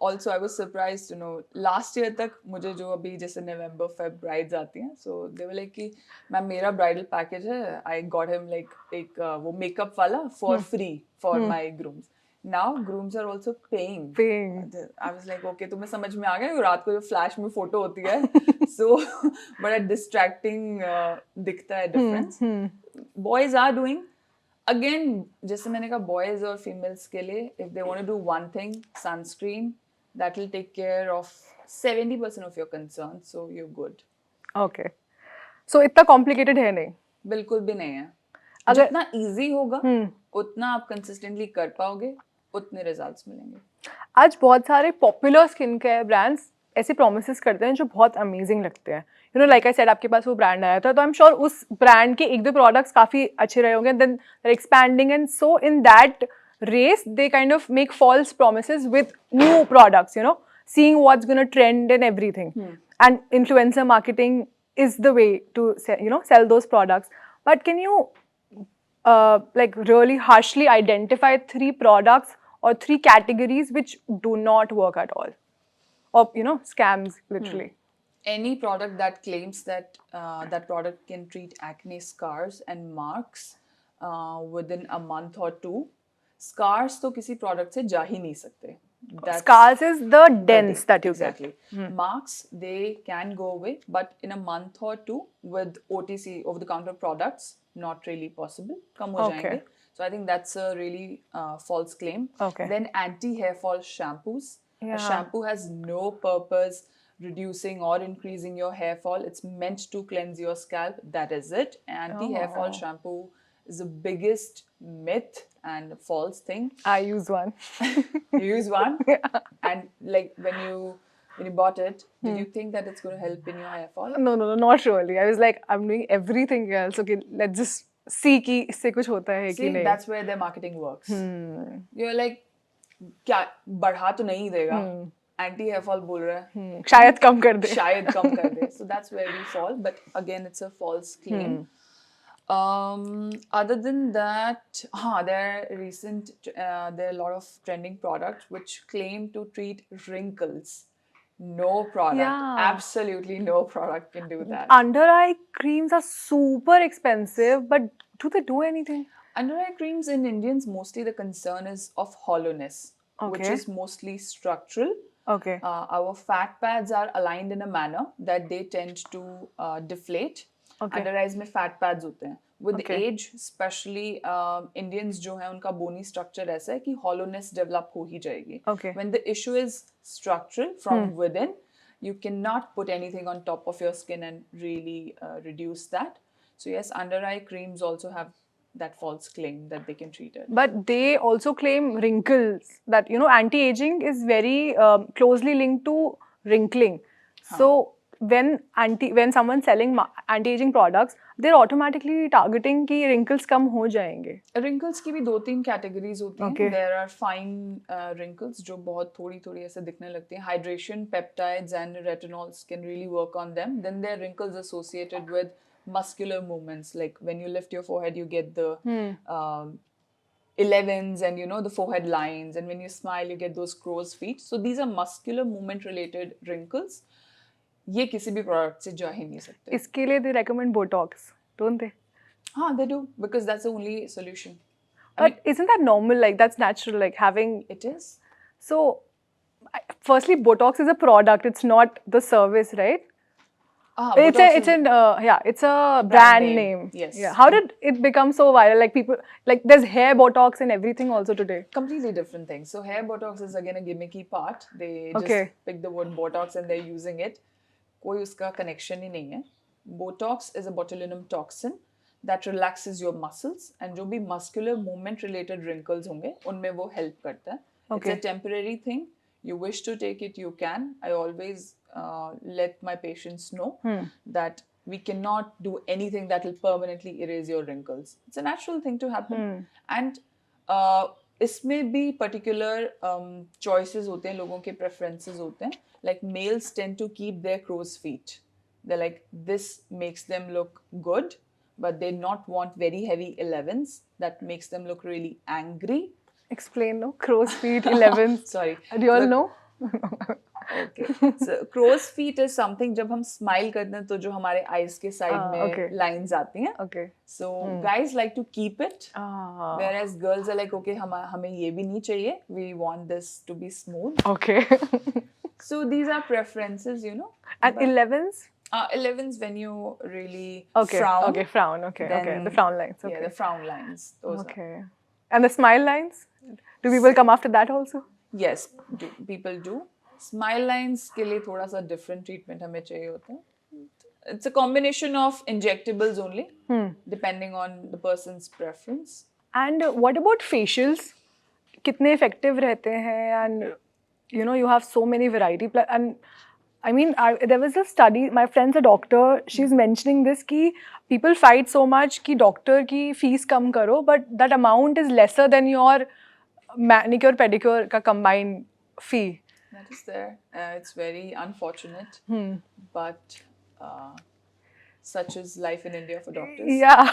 Also, I was surprised to know last year तक मुझे जो अभी जैसे November, Feb brides आती हैं, so they were like कि मैम मेरा bridal package है, I got him like एक वो makeup वाला for free for my grooms. Now grooms are also paying. I was like, okay, तुम्हें समझ में आ गया रात को जो flash में photo होती है, so बड़ा distracting दिखता है difference. Boys are doing. Again, जैसे मैंने कहा boys और females के लिए, if they want to do one thing, sunscreen, that will take care of 70% of your concerns, so you're good. Okay. So इतना complicated है नहीं. बिल्कुल भी नहीं है. अगर जितना easy होगा, उतना आप consistently कर पाओगे, उतने results मिलेंगे. आज बहुत सारे पॉपुलर स्किन केयर ब्रांड्स ऐसे प्रोमिसेस करते हैं जो बहुत अमेजिंग लगते हैं. You know like I said आपके पास वो ब्रांड आया था तो आई एम श्योर उस ब्रांड के एक दो प्रोडक्ट्स काफ़ी अच्छे रहे होंगे. Then they expanding and so in that race they kind of make false promises with new products, you know, seeing what's going to trend and everything. And influencer marketing is the way to sell those products. But can you like really harshly identify 3 products or 3 categories which do not work at all, or scams literally? Any product that claims that that product can treat acne, scars and marks within a month or 2. Scars तो किसी product से जा ही नहीं सकते. Scars is the dents that you exactly. get. Marks, they can go away, but in a month or 2 with OTC, over-the-counter products, not really possible. कम हो जाएंगे. So I think that's a really false claim. Okay. Then anti-hair fall shampoos. Yeah. A shampoo has no purpose reducing or increasing your hair fall. It's meant to cleanse your scalp. That is it. Anti-hair fall shampoo is the biggest myth and false thing. I use one. You use one? Yeah. And like when you bought it, did you think that it's going to help in your hair fall? No, not really. I was like, I'm doing everything else. Okay, let's just see कि इससे कुछ होता है कि See, नहीं. that's where their marketing works. You're like, क्या बढ़ा तो नहीं देगा? Anti hair fall बोल रहा है. शायद कम कर दे. शायद कम कर दे. So that's where we fall. But again, it's a false claim. Other than that, there are a lot of trending products which claim to treat wrinkles. No product, Yeah. absolutely no product can do that. Under eye creams are super expensive, but do they do anything? Under eye creams in Indians, mostly the concern is of hollowness, which Okay. is mostly structural. Okay. Our fat pads are aligned in a manner that they tend to deflate. Okay. Under eyes में fat pads होते हैं. With Okay. age, especially Indians जो है उनका bony structure ऐसा है कि hollowness develop हो ही जाएगी. Okay. When the issue is structural from within, you cannot put anything on top of your skin and really reduce that. So yes, under eye creams also have that false claim that they can treat it. But they also claim wrinkles, that anti-aging is very closely linked to wrinkling. So when someone's selling anti-aging products, they're automatically targeting कि wrinkles कम हो जाएंगे. Wrinkles की भी 2-3 categories होती हैं. Okay. There are fine wrinkles जो बहुत थोड़ी ऐसे दिखने लगती हैं. Hydration, peptides and retinols can really work on them. Then there are wrinkles associated with muscular movements, like when you lift your forehead, you get the 11s and the forehead lines, and when you smile, you get those crow's feet. So these are muscular movement related wrinkles. ये किसी भी product से जा ही नहीं सकते. इसके लिए they recommend Botox, don't they? They do, because that's the only solution. But isn't that normal? Like that's natural. Like having It is. so. Firstly, Botox is a product. It's not the service, right? It's a brand name. Yes. Yeah. How did it become so viral? Like people, like there's hair Botox and everything also today. Completely different thing. So hair Botox is again a gimmicky part. They just Okay. pick the word Botox and they're using it. कोई उसका connection ही नहीं है. Botox is a botulinum toxin that relaxes your muscles, and जो भी muscular movement related wrinkles होंगे उनमें वो help करता है. Okay. It's a temporary thing. You wish to take it, you can. I always let my patients know that we cannot do anything that will permanently erase your wrinkles. It's a natural thing to happen. And इसमें भी particular choices होते हैं, लोगों के preferences होते हैं. Like males tend to keep their crow's feet. They like this makes them look good, but they not want very heavy 11s that makes them look really angry. Explain, no? Crow's feet, 11. Sorry. Do you all So- know? Okay. So crow's feet is something जब हम smile करते हैं तो जो हमारे eyes के side में okay. lines आती हैं. Okay. So guys like to keep it, Ah. whereas girls are like, okay, हमें ये भी नहीं चाहिए. We want this to be smooth. Okay. So these are preferences, you know. And 11s? 11s when you really Okay. frown. Okay, frown. Okay. Okay. then- The frown lines. Okay. Yeah, the frown lines. Those are. Okay. And the smile lines? Do people come after that also? Yes, people do. Smile lines के लिए थोड़ा सा different treatment हमें चाहिए होता है. It's a combination of injectables only, depending on the person's preference. And what about facials? कितने effective रहते हैं? And you know, you have so many variety. And I mean, there was a study. My friend's a doctor. She's mentioning this कि people fight so much कि doctor की fees कम करो, but that amount is lesser than your manicure pedicure का combined fee. That is there. It's very unfortunate, but such is life in India for doctors. Yeah,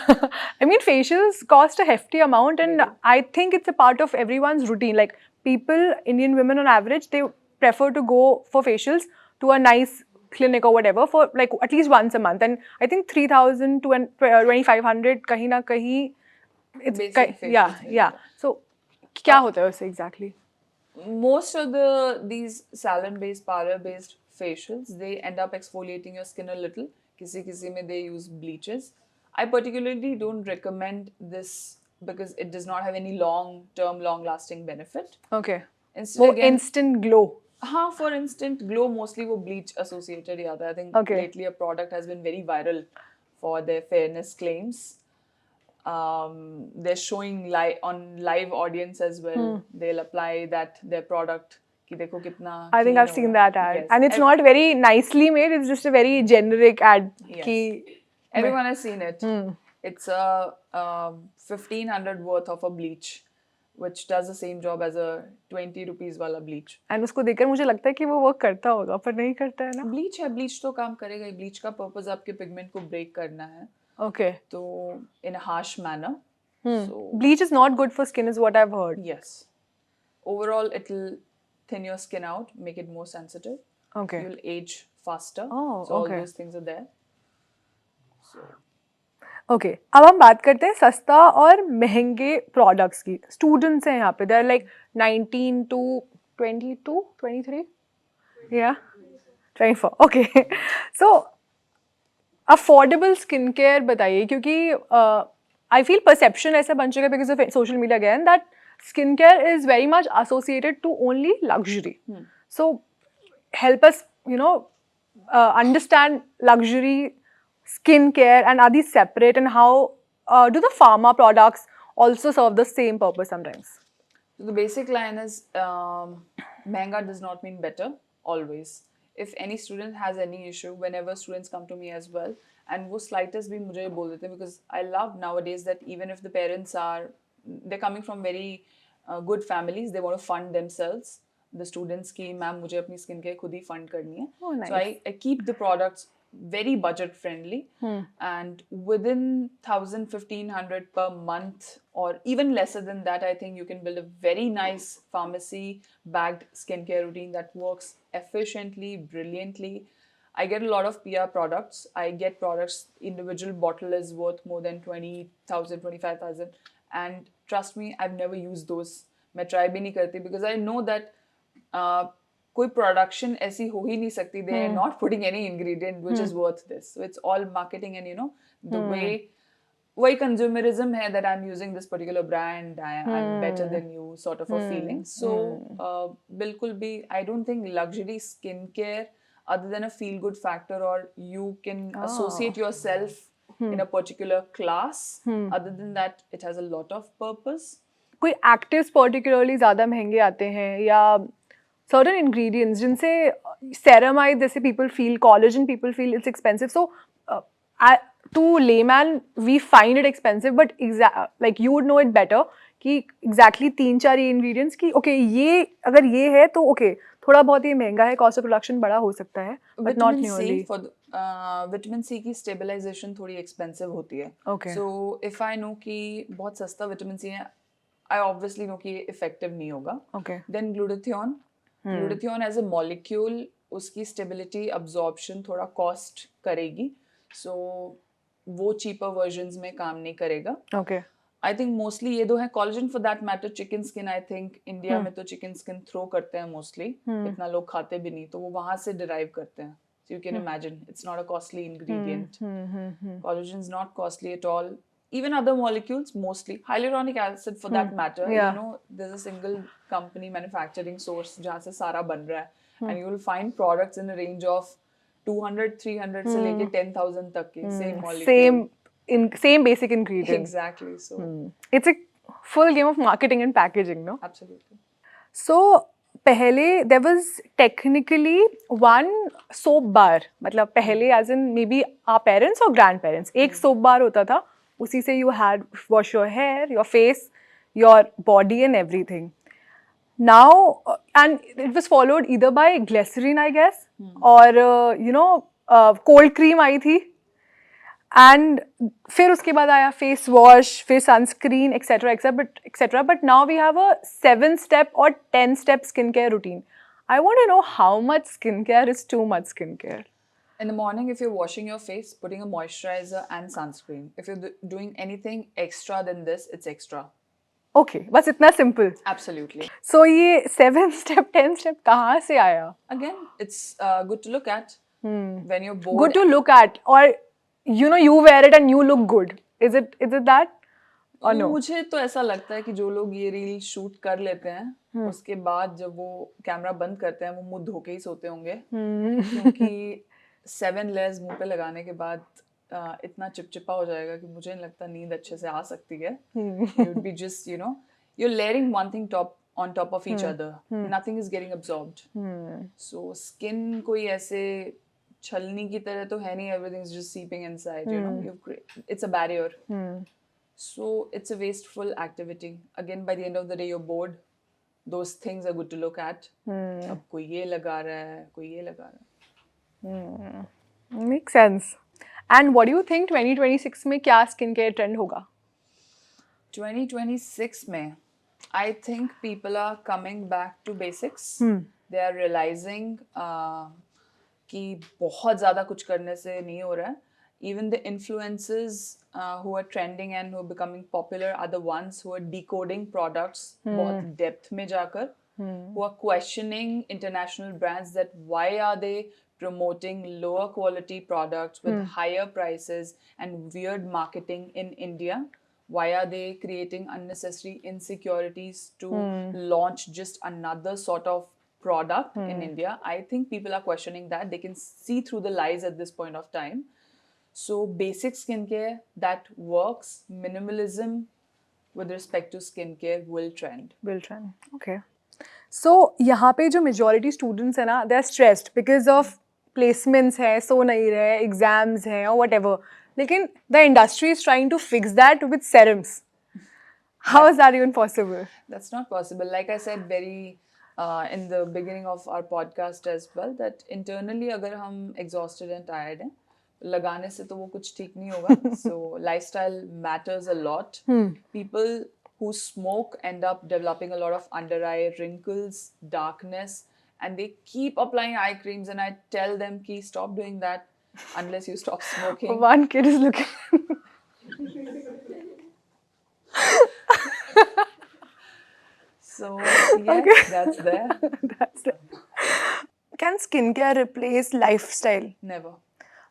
I mean facials cost a hefty amount, and I think it's a part of everyone's routine. Like people, Indian women on average, they prefer to go for facials to a nice clinic or whatever for like at least once a month. And I think 3,000 to 2,500 kahin na kahin. It's Basic yeah, facials, yeah. So क्या होता है उससे exactly? Most of these salon-based, parlor-based facials, they end up exfoliating your skin a little. किसी में they use bleaches. I particularly don't recommend this because it does not have any long-term, long-lasting benefit. Okay. Instead, वो again, instant glow. हाँ, for instant glow, mostly वो bleach associated ही आता है. I think Okay. lately a product has been very viral for their fairness claims. They're showing on live audience as well. They'll apply their product. कि देखो कितना I think clean I've seen होगा. that ad. Yes. And it's not very nicely made, it's just a very generic ad. Yes. कि Everyone has seen it. It's a 1,500 worth of a bleach, which does the same job as a 20 rupees वाला bleach. and उसको देखकर मुझे लगता है कि वो work करता होगा, पर नहीं करता है ना? Bleach है, bleach तो काम करेगा ही. Bleach का purpose आपके pigment को break करना है. Okay. तो in a harsh manner. So Bleach is not good for skin is what I've heard. yes, overall it'll thin your skin out, make it more sensitive. Okay. You'll age faster. Oh, so all okay. those things are there. Okay. अब हम बात करते हैं सस्ता और महंगे products की. Students हैं यहाँ पे. They're like 19 to 22, 23? Yeah. 24. Okay. So affordable skincare बताइए क्योंकि I feel perception ऐसा बन चुका है because of social media again that skincare is very much associated to only luxury. So help us, you know, understand luxury, skincare, and are these separate, and how do the pharma products also serve the same purpose sometimes? So the basic line is महंगा does not mean better always. If any student has any issue, whenever students come to me as well, and वो slightest भी मुझे बोल देते हैं because I love nowadays that even if the parents they're coming from very good families, they want to fund themselves. The students की ma'am मुझे अपनी skin care खुद ही fund करनी है. Oh, nice. So I keep the products very budget friendly and within 1,000-1,500 per month or even lesser than that, I think you can build a very nice pharmacy bagged skincare routine that works efficiently, brilliantly. I get a lot of PR products. I get products, individual bottle is worth more than 20,000, 25,000. And trust me, I've never used those. मैं try भी नहीं करती because I know that कोई production ऐसी हो ही नहीं सकती. They are not putting any ingredient which is worth this. So it's all marketing and you know the way वही consumerism है that I'm using this particular brand. I'm better than you sort of a feeling. So बिल्कुल भी I don't think luxury skincare other than a feel good factor or you can associate yourself in a particular class. Other than that, it has a lot of purpose. कोई actives particularly ज़्यादा महंगे आते हैं या certain ingredients जिनसे ceramide जैसे people feel, collagen people feel it's expensive. So to layman we find it expensive, but like you would know it better कि exactly 3-4 ये इंग्रेडिएंट्स कि ओके ये अगर ये है तो ओके थोड़ा बहुत ये महंगा है, कॉस्ट ऑफ प्रोडक्शन बड़ा हो सकता है but not vitamin C nearly. For vitamin C की स्टेबलाइजेशन थोड़ी एक्सपेंसिव होती है. Okay. So if I know कि बहुत सस्ता विटामिन सी है, आई ऑब्वियसली नो कि ये इफेक्टिव नहीं होगा. Okay. Then glutathione as a molecule, उसकी स्टेबिलिटी अब्जॉर्प्शन थोड़ा कॉस्ट करेगी, सो वो चीपर वर्जन्स में काम नहीं करेगा. Okay. आई थिंक मोस्टली ये दो हैं. Collagen for that matter, chicken skin, I think India में तो चिकन स्किन थ्रो करते हैं मोस्टली, इतना लोग खाते भी नहीं, तो वो वहां से डिराइव करते हैं. So you can imagine it's not a costly ingredient. Collagen is not costly at all. Even other molecules, mostly hyaluronic acid for that matter. Yeah. You know, there's a single company manufacturing source जहाँ से सारा बन रहा है, and you will find products in a range of 200, 300 से लेके 10,000 तक के same molecule. Same basic ingredient. Exactly. So It's a full game of marketing and packaging, no? absolutely. So पहले there was technically one soap bar, मतलब पहले as in maybe our parents or grandparents, एक soap bar होता था, उसी से you had wash your hair, your face, your body and everything. Now and it was followed either by glycerin I guess or you know cold cream आई थी. And फिर उसके बाद आया फेस वॉश, फिर sunscreen etcetera etcetera but now we have a 7 step और 10 step skin care routine. I want to know how much skin care is too much skin care. In the morning, if you're washing your face, putting a moisturizer and sunscreen. If you're doing anything extra than this, it's extra. Okay बस इतना simple. Absolutely. सो ये 7 step 10 step कहाँ से आया? Again, it's good to look at when you're bored. Good to look at और you know you wear it and you look good. Is it that और no? मुझे तो ऐसा लगता है कि जो लोग ये रील शूट कर लेते हैं, उसके बाद जब वो कैमरा बंद करते हैं वो मुंह धो के ही सोते होंगे, क्योंकि 7 लेयर्स मुंह पे लगाने के बाद इतना चिपचिपा हो जाएगा कि मुझे नहीं लगता नींद अच्छे से आ सकती है. You would be just, you know, you're layering one thing on top of each other. Nothing is getting absorbed. So skin कोई ऐसे छलनी की तरह तो है नहीं, everything is just seeping inside, you know. It's a barrier. So it's a wasteful activity. Again, by the end of the day, you're bored. Those things are good to look at. अब कोई ये लगा रहा है, कोई ये लगा रहा है. Make sense. And what do you think 2026 में क्या स्किन केयर ट्रेंड होगा? 2026 में, I think people are coming back to basics. They are realizing कि बहुत ज़्यादा कुछ करने से नहीं हो रहा है. Even the influencers who are trending and who are becoming popular are the ones who are decoding products बहुत depth में जाकर, who are questioning international brands that why are they promoting lower quality products with higher prices and weird marketing in India. Why are they creating unnecessary insecurities to launch just another sort of product in India? I think people are questioning that. They can see through the lies at this point of time. So basic skincare that works, minimalism with respect to skincare will trend. Okay. So यहाँ पे जो majority students है ना, they are stressed because of placements है, सो नहीं रहे, exams हैं or whatever. लेकिन the industry is trying to fix that with serums. How is that even possible? That's not possible. Like I said very in the beginning of our podcast as well, that internally अगर हम exhausted and tired हैं, लगाने से तो वो कुछ ठीक नहीं होगा. So lifestyle matters a lot. People who smoke end up developing a lot of under eye wrinkles, darkness, and they keep applying eye creams, and I tell them ki stop doing that unless you stop smoking. One kid is looking. So yes, that's there. That's it. Can skincare replace lifestyle? Never.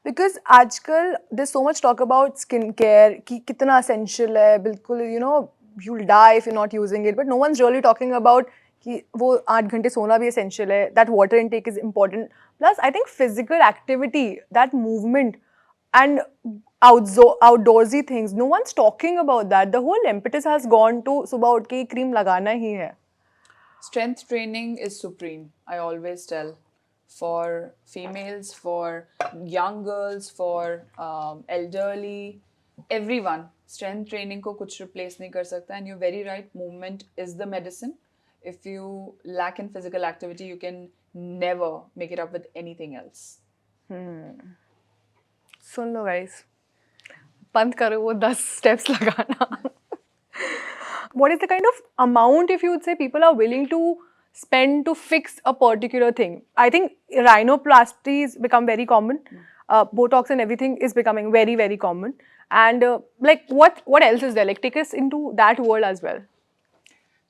Because आजकल there's so much talk about skincare कि कितना essential है, बिल्कुल you know you'll die if you're not using it, but no one's really talking about कि वो 8 घंटे सोना भी essential है, that water intake is important. Plus I think physical activity, that movement and outdoorsy things, no one's talking about that. The whole impetus has gone to सुबह उठ के cream लगाना ही है. Strength training is supreme, I always tell. For females, for young girls, for elderly, everyone, strength training को कुछ replace नहीं कर सकता, and you're very right, movement is the medicine. If you lack in physical activity, you can never make it up with anything else. Soon low guys, बंद करो वो 10 steps लगाना. What is the kind of amount, if you would say, people are willing to spend to fix a particular thing? I think rhinoplasty has become very common. Botox and everything is becoming very, very common. And like, what else is there? Like, take us into that world as well.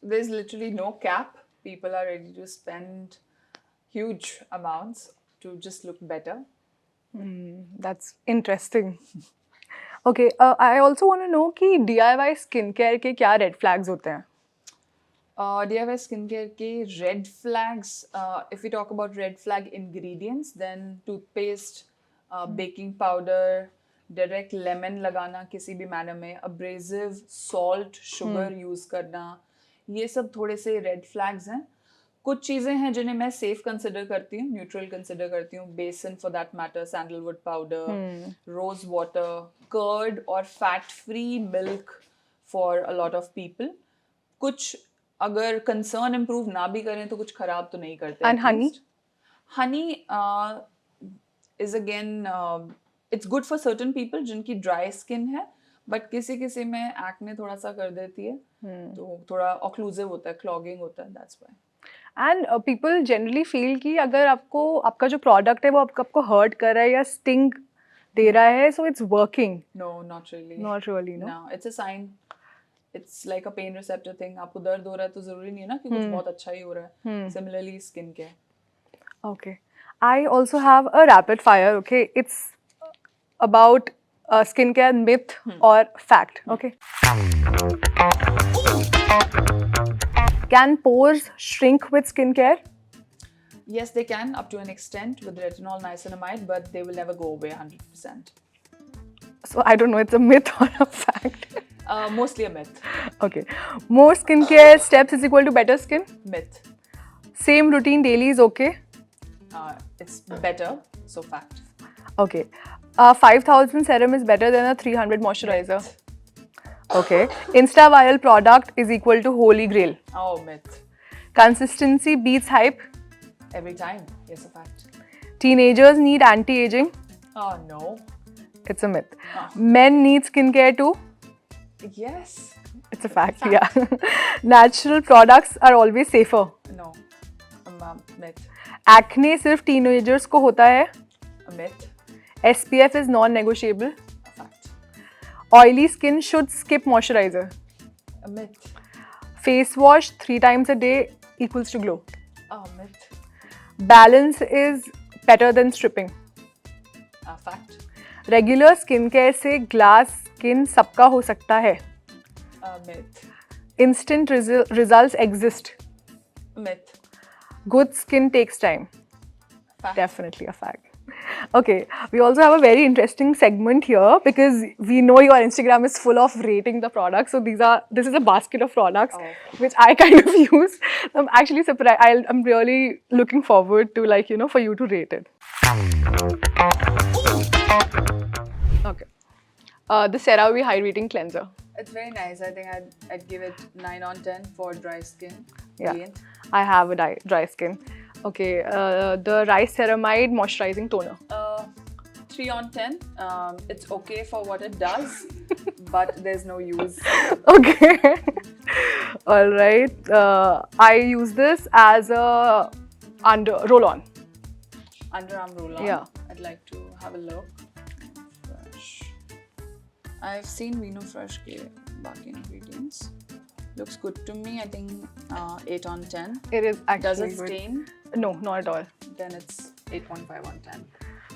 There's literally no cap. People are ready to spend huge amounts to just look better. That's interesting. Okay, I also want to know कि DIY skincare के क्या red flags होते हैं? DIY skincare के red flags, if we talk about red flag ingredients, then toothpaste, baking powder, direct lemon लगाना किसी भी manner में, abrasive, salt, sugar use करना, ये सब थोड़े से red flags हैं. कुछ चीज़ें हैं जिन्हें मैं safe consider करती हूँ, neutral consider करती हूँ, बेसन for that matter, sandalwood powder, rose water, curd और fat-free milk for a lot of people. कुछ अगर concern improve ना भी करें तो कुछ खराब तो नहीं करते. And at honey? least. Honey is again, it's good for certain people जिनकी dry skin है, but किसी में acne थोड़ा सा कर देती है, तो थोड़ा occlusive होता है, clogging होता है, that's why. And people generally feel कि अगर आपको आपका जो product है वो आपको hurt कर रहा है या sting दे रहा है, so it's working. No, not really. Not really, no? No, it's a sign. It's like a pain receptor thing. आपको दर्द हो रहा है तो जरूरी नहीं है ना कि कुछ बहुत अच्छा ही हो रहा है. Similarly, skin care. Okay. I also have a rapid fire, okay? It's about skincare myth or fact, okay? Can pores shrink with skincare? Yes, they can up to an extent with retinol niacinamide, but they will never go away 100%. So I don't know, it's a myth or a fact. Mostly a myth. Okay. More skincare steps is equal to better skin? Myth. Same routine daily is okay? It's better, so fact. Okay. 5000 serum is better than a 300 moisturizer? Myth. Okay. Insta viral product is equal to holy grail? Oh, myth. Consistency beats hype? Every time. Yes, a fact. Teenagers need anti-aging? Oh, no. It's a myth. Men need skincare too? Yes. It's a fact, yeah. Natural products are always safer. No. Myth. Acne सिर्फ teenagers को होता है? A myth. SPF is non-negotiable. A fact. Oily skin should skip moisturizer. A myth. Face wash 3 times a day equals to glow. Oh, myth. Balance is better than stripping. A fact. Regular skincare से glass skin सबका हो सकता है. A myth. Instant results exist. A myth. Good skin takes time. Fact. Definitely a fact. Okay, we also have a very interesting segment here because we know your Instagram is full of rating the products. So this is a basket of products which I kind of use. I'm actually surprised. I'm really looking forward to for you to rate it. Okay. The CeraVe Hydrating Cleanser. It's very nice. I think I'd give it 9 on 10 for dry skin. Yeah. Brilliant. I have a dry skin. Okay, the Rice Ceramide Moisturizing Toner. 3 on 10. It's okay for what it does, but there's no use. Okay. All right. I use this as a roll-on. Underarm roll-on. Yeah. I'd like to have a look. Fresh. I've seen Vino Fresh ke baki ingredients. Looks good to me. I think 8 on 10. It is actually Does it good. stain? No, not at all. Then it's 8.5 on 10.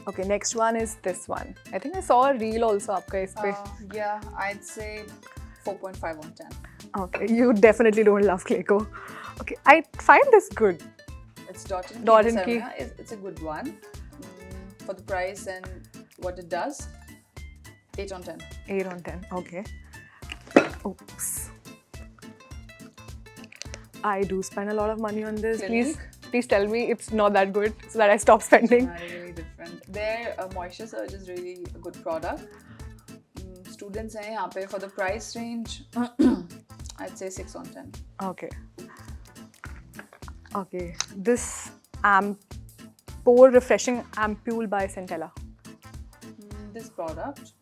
Okay, next one is this one. I think I saw a reel also आपका इस पे. Yeah, I'd say 4.5 on 10. Okay, you definitely don't love Clayco. Okay, I find this good. It's Dot & Dot Key. & Key. It's a good one. For the price and what it does, 8 on 10. 8 on 10. Okay. Oops. I do spend a lot of money on this. Please tell me it's not that good so that I stop spending. Really different. Their Moisture Surge is really a good product. students हैं यहाँ पे. For the price range, I'd say 6 on 10. Okay. Okay. This Pore Refreshing Ampule by Centella. This product,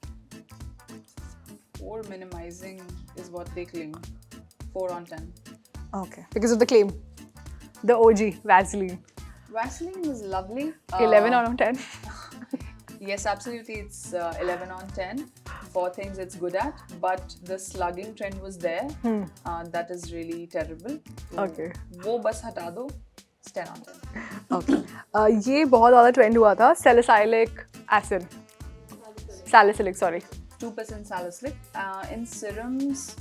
pore minimizing is what they claim. 4 on 10. Okay. Because of the claim. The OG, Vaseline. Vaseline is lovely. 11 out of 10. Yes, absolutely. It's 11 on 10. 4 things it's good at, but the slugging trend was there. That is really terrible. So Okay. वो बस हटा दो. It's 10 on 10. Okay. ये बहुत ज़्यादा trend हुआ था salicylic acid. Salicylic, sorry. 2% salicylic. In serums,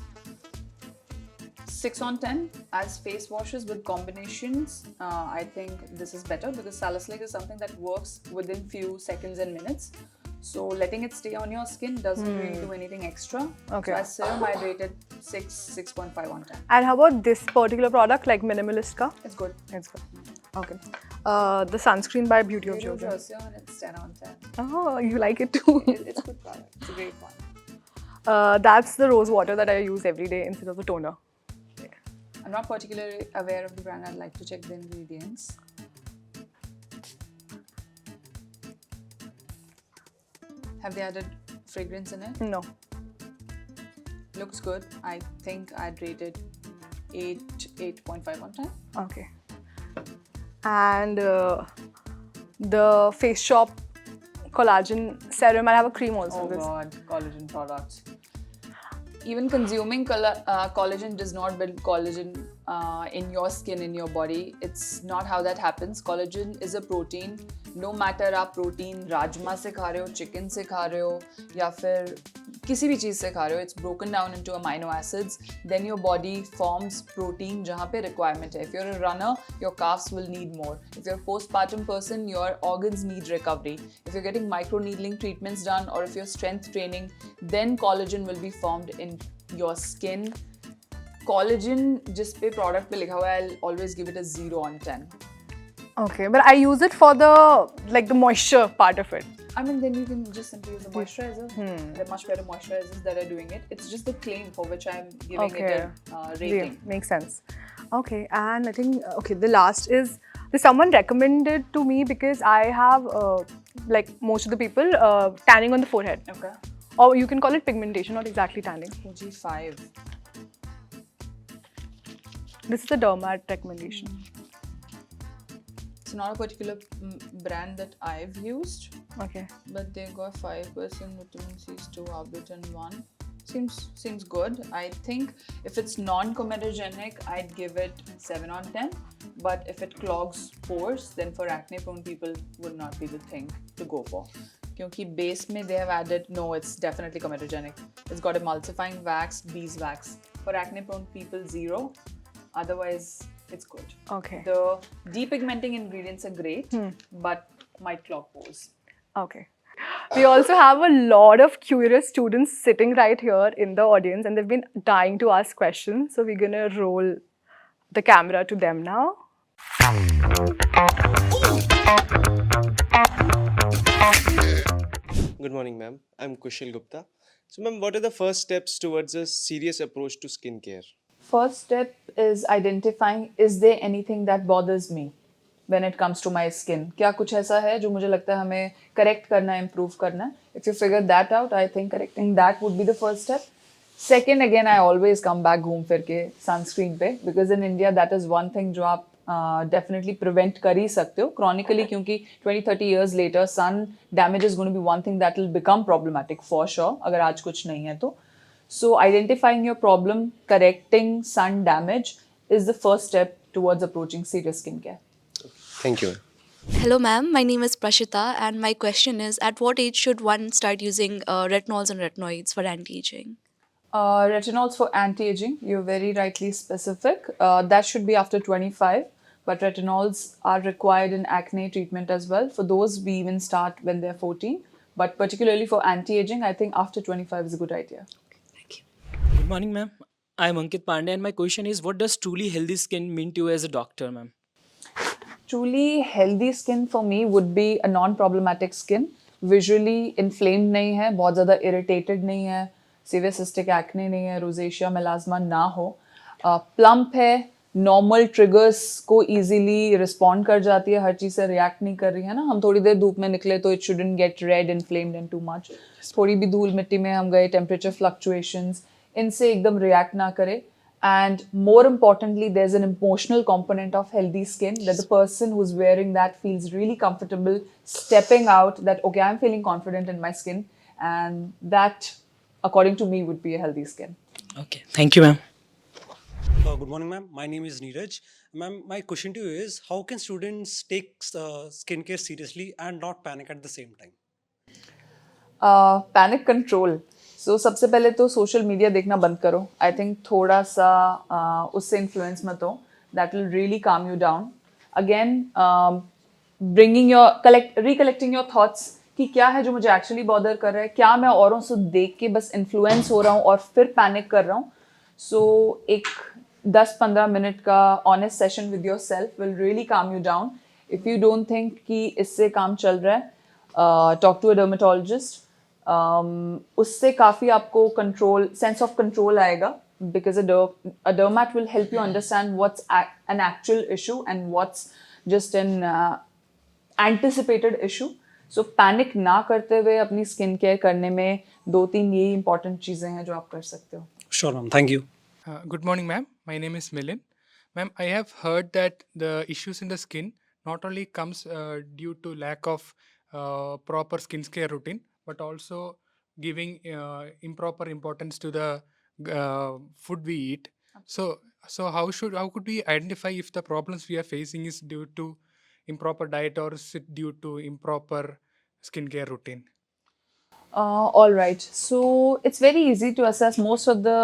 6 on 10. As face washes with combinations, I think this is better because salicylic is something that works within few seconds and minutes. So letting it stay on your skin doesn't really do anything extra. Okay. So as serum, I rated 6.5 on 10. And how about this particular product, like Minimalist ka? It's good. It's good. Okay. The sunscreen by Beauty of Beauty of Jojo. Jojo, and it's 10 on 10. Oh, you like it too. It's a good product. It's a great one. That's the rose water that I use every day instead of the toner. I'm not particularly aware of the brand. I'd like to check the ingredients. Have they added fragrance in it? No. Looks good. I think I'd rate it 8.5 on 10. Okay. And the Face Shop collagen serum, I have a cream also. Oh This. god, collagen products. Even consuming collagen does not build collagen in your skin, in your body. It's not how that happens. Collagen is a protein. No matter आप protein rajma से खा रहे हो, chicken से खा रहे हो, या फिर किसी भी चीज़ से खा रहे हो, it's broken down into amino acids. Then your body forms protein जहाँ पे requirement है. If you're a runner, your calves will need more. If you're a postpartum person, your organs need recovery. If you're getting microneedling treatments done, or if you're strength training, then collagen will be formed in your skin. Collagen जिस पे product पे लिखा हुआ है, I'll always give it a 0 on 10. Okay, but I use it for the moisture part of it. I mean, then you can just simply use the moisturizer. There are much better moisturizers that are doing it. It's just the claim for which I'm giving it a rating. Yeah, makes sense. Okay, and I think the last is someone recommended to me because I have like most of the people tanning on the forehead, Okay. or you can call it pigmentation, not exactly tanning. OG5. This is the Dermat recommendation. It's not a particular brand that I've used, Okay. but they got 5% vitamin C's, 2 arbit and 1. Seems good. I think if it's non-comedogenic, I'd give it 7 on 10. But if it clogs pores, then for acne-prone people would not be the thing to go for. Because base mein they have added, no, it's definitely comedogenic. It's got emulsifying wax, beeswax. For acne-prone people, 0. Otherwise, it's good. Okay. The depigmenting ingredients are great, but might clog pores. Okay. We also have a lot of curious students sitting right here in the audience, and they've been dying to ask questions. So we're gonna roll the camera to them now. Good morning, ma'am. I'm Kushal Gupta. So, ma'am, what are the first steps towards a serious approach to skincare? First step is identifying, is there anything that bothers me when it comes to my skin? क्या कुछ ऐसा है जो मुझे लगता है हमें correct करना है, improve करना है? If you figure that out, I think correcting that would be the first step. Second, again, I always come back घूम फिर के sunscreen पे, because in India that is one thing जो आप definitely prevent कर ही सकते हो chronically, क्योंकि 20-30 years later sun damage is going to be one thing that will become problematic for sure अगर आज कुछ नहीं है तो. So identifying your problem, correcting sun damage is the first step towards approaching serious skincare. Thank you. Hello, ma'am. My name is Prashita, and my question is: at what age should one start using retinols and retinoids for anti-aging? Retinols for anti-aging, you're very rightly specific. That should be after 25, but retinols are required in acne treatment as well. For those, we even start when they're 14. But particularly for anti-aging, I think after 25 is a good idea. Good morning, ma'am. I'm Ankit Pandey, and my question is: what does truly healthy skin mean to you as a doctor, ma'am? Truly healthy skin for me would be a non-problematic skin. Visually inflamed नहीं है, बहुत ज़्यादा irritated नहीं है, severe cystic acne नहीं है, rosacea melasma ना हो, प्लम्प है, नॉर्मल ट्रिगर्स को इजीली रिस्पॉन्ड कर जाती है, हर चीज़ से रिएक्ट नहीं कर रही है ना, हम थोड़ी देर धूप में निकले तो it shouldn't get red inflamed and too much, थोड़ी भी धूल मिट्टी में हम गए, टेम्परेचर फ्लक्चुएशंस, इनसे एकदम रिएक्ट ना करे. And more importantly, there's an emotional component of healthy skin that the person who's wearing that feels really comfortable stepping out, that okay, I'm feeling confident in my skin, and that according to me would be a healthy skin. Okay, thank you, ma'am. Good morning, ma'am. My name is Neeraj. Ma'am, my question to you is how can students take skincare seriously and not panic at the same time? Panic control. So सबसे पहले तो social media देखना बंद करो. I think थोड़ा सा उससे influence मत हो. That will really calm you down. Again bringing your recollecting your thoughts कि क्या है जो मुझे एक्चुअली बॉदर कर रहा है, क्या मैं औरों से देख के बस इन्फ्लुएंस हो रहा हूँ और फिर पैनिक कर रहा हूँ. सो एक 10-15 मिनट का honest session with yourself will really calm you down. If you don't think कि इससे काम चल रहा है, टॉक टू अ डर्मेटोलॉजिस्ट. उससे काफ़ी आपको कंट्रोल, सेंस ऑफ कंट्रोल आएगा, because a डर्मैट will help you understand what's an actual issue and what's just an anticipated issue. So panic ना करते हुए अपनी स्किन केयर करने में 2-3 यही इंपॉर्टेंट चीज़ें हैं जो आप कर सकते हो. Sure, ma'am. Thank you. Good morning, ma'am. My name is Milind. Ma'am, I have heard that the issues in the skin not only comes due to lack of proper skin care routine, but also giving improper importance to the food we eat. So how could we identify if the problems we are facing is due to improper diet or is it due to improper skincare routine? All right. So it's very easy to assess. Most of the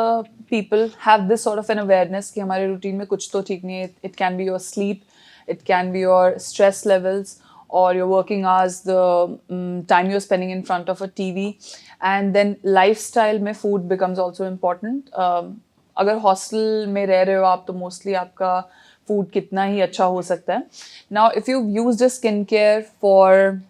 people have this sort of an awareness कि हमारे routine में कुछ तो ठीक नहीं है. It can be your sleep, it can be your stress levels, or your working hours, the time you're spending in front of a TV, and then lifestyle में food becomes also important. अगर hostel में रह रहे हो आप तो mostly आपका food कितना ही अच्छा हो सकता है. Now, if you've used a skincare for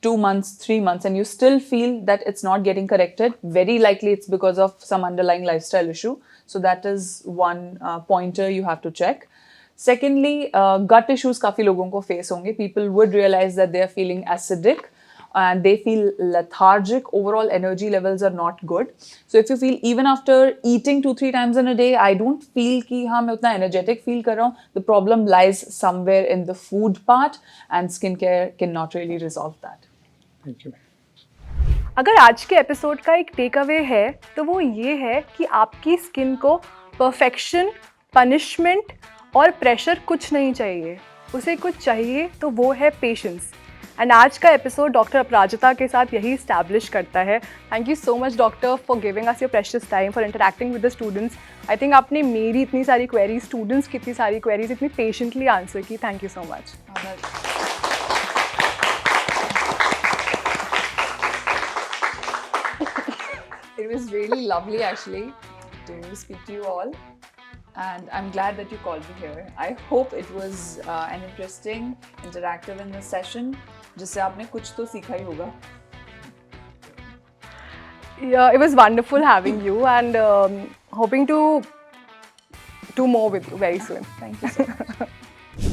2 months, 3 months, and you still feel that it's not getting corrected, very likely it's because of some underlying lifestyle issue. So that is one pointer you have to check. Secondly, gut issues काफ़ी लोगों को face होंगे. People would realize that they are feeling acidic and they feel lethargic. Overall energy levels are not good. So if you feel even after eating 2-3 times in a day, I don't feel कि हाँ मैं उतना energetic feel कर रहा हूँ, the problem lies somewhere in the food part, and skincare cannot really resolve that. Thank you. अगर आज के एपिसोड का एक टेक अवे है तो वो ये है कि आपकी स्किन को परफेक्शन, पनिशमेंट और प्रेशर कुछ नहीं चाहिए. उसे कुछ चाहिए तो वो है पेशेंस. एंड आज का एपिसोड डॉक्टर अपराजिता के साथ यही इस्टेब्लिश करता है. Thank you so much doctor for giving us your precious time, for interacting with the students. I think आपने मेरी इतनी सारी क्वेरीज, स्टूडेंट्स की इतनी सारी क्वेरीज इतनी पेशेंटली आंसर की. Thank you so much. It was really lovely actually to speak to you all, and I'm glad that you called me here. I hope it was an interesting, interactive in this session, जिससे आपने कुछ तो सीखा ही होगा. Yeah, it was wonderful having you, and hoping to do more with you very soon. Thank you so much.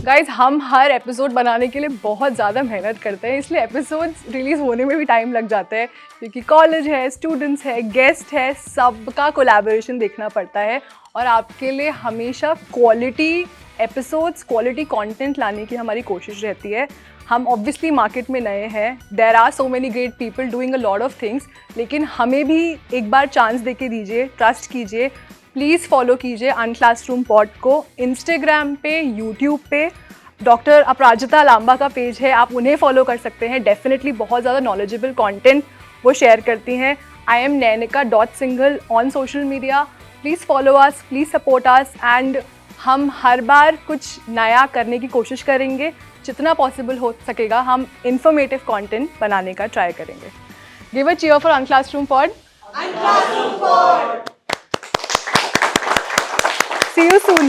Guys, हम हर episode बनाने के लिए बहुत ज़्यादा मेहनत करते हैं, इसलिए एपिसोड्स रिलीज़ होने में भी टाइम लग जाता है, क्योंकि कॉलेज है, स्टूडेंट्स है, गेस्ट है, सबका कोलैबोरेशन देखना पड़ता है. और आपके लिए हमेशा क्वालिटी एपिसोड्स, क्वालिटी कंटेंट लाने की हमारी कोशिश रहती है. हम ऑब्वियसली मार्केट में नए हैं, there are so many great people doing a lot of things, लेकिन हमें भी एक बार चांस दे के दीजिए, ट्रस्ट कीजिए. प्लीज़ फॉलो कीजिए अनक्लासरूम पॉड को इंस्टाग्राम पे, यूट्यूब पे. डॉक्टर अपराजिता लांबा का पेज है, आप उन्हें फॉलो कर सकते हैं. डेफिनेटली बहुत ज़्यादा नॉलेजेबल कंटेंट वो शेयर करती हैं. I am nainika.singhal on social media. Please follow us, please support us, and हम हर बार कुछ नया करने की कोशिश करेंगे. जितना पॉसिबल हो सकेगा हम इंफॉर्मेटिव कंटेंट बनाने का ट्राई करेंगे. Give a cheer for Unclassroom pod. See you soon.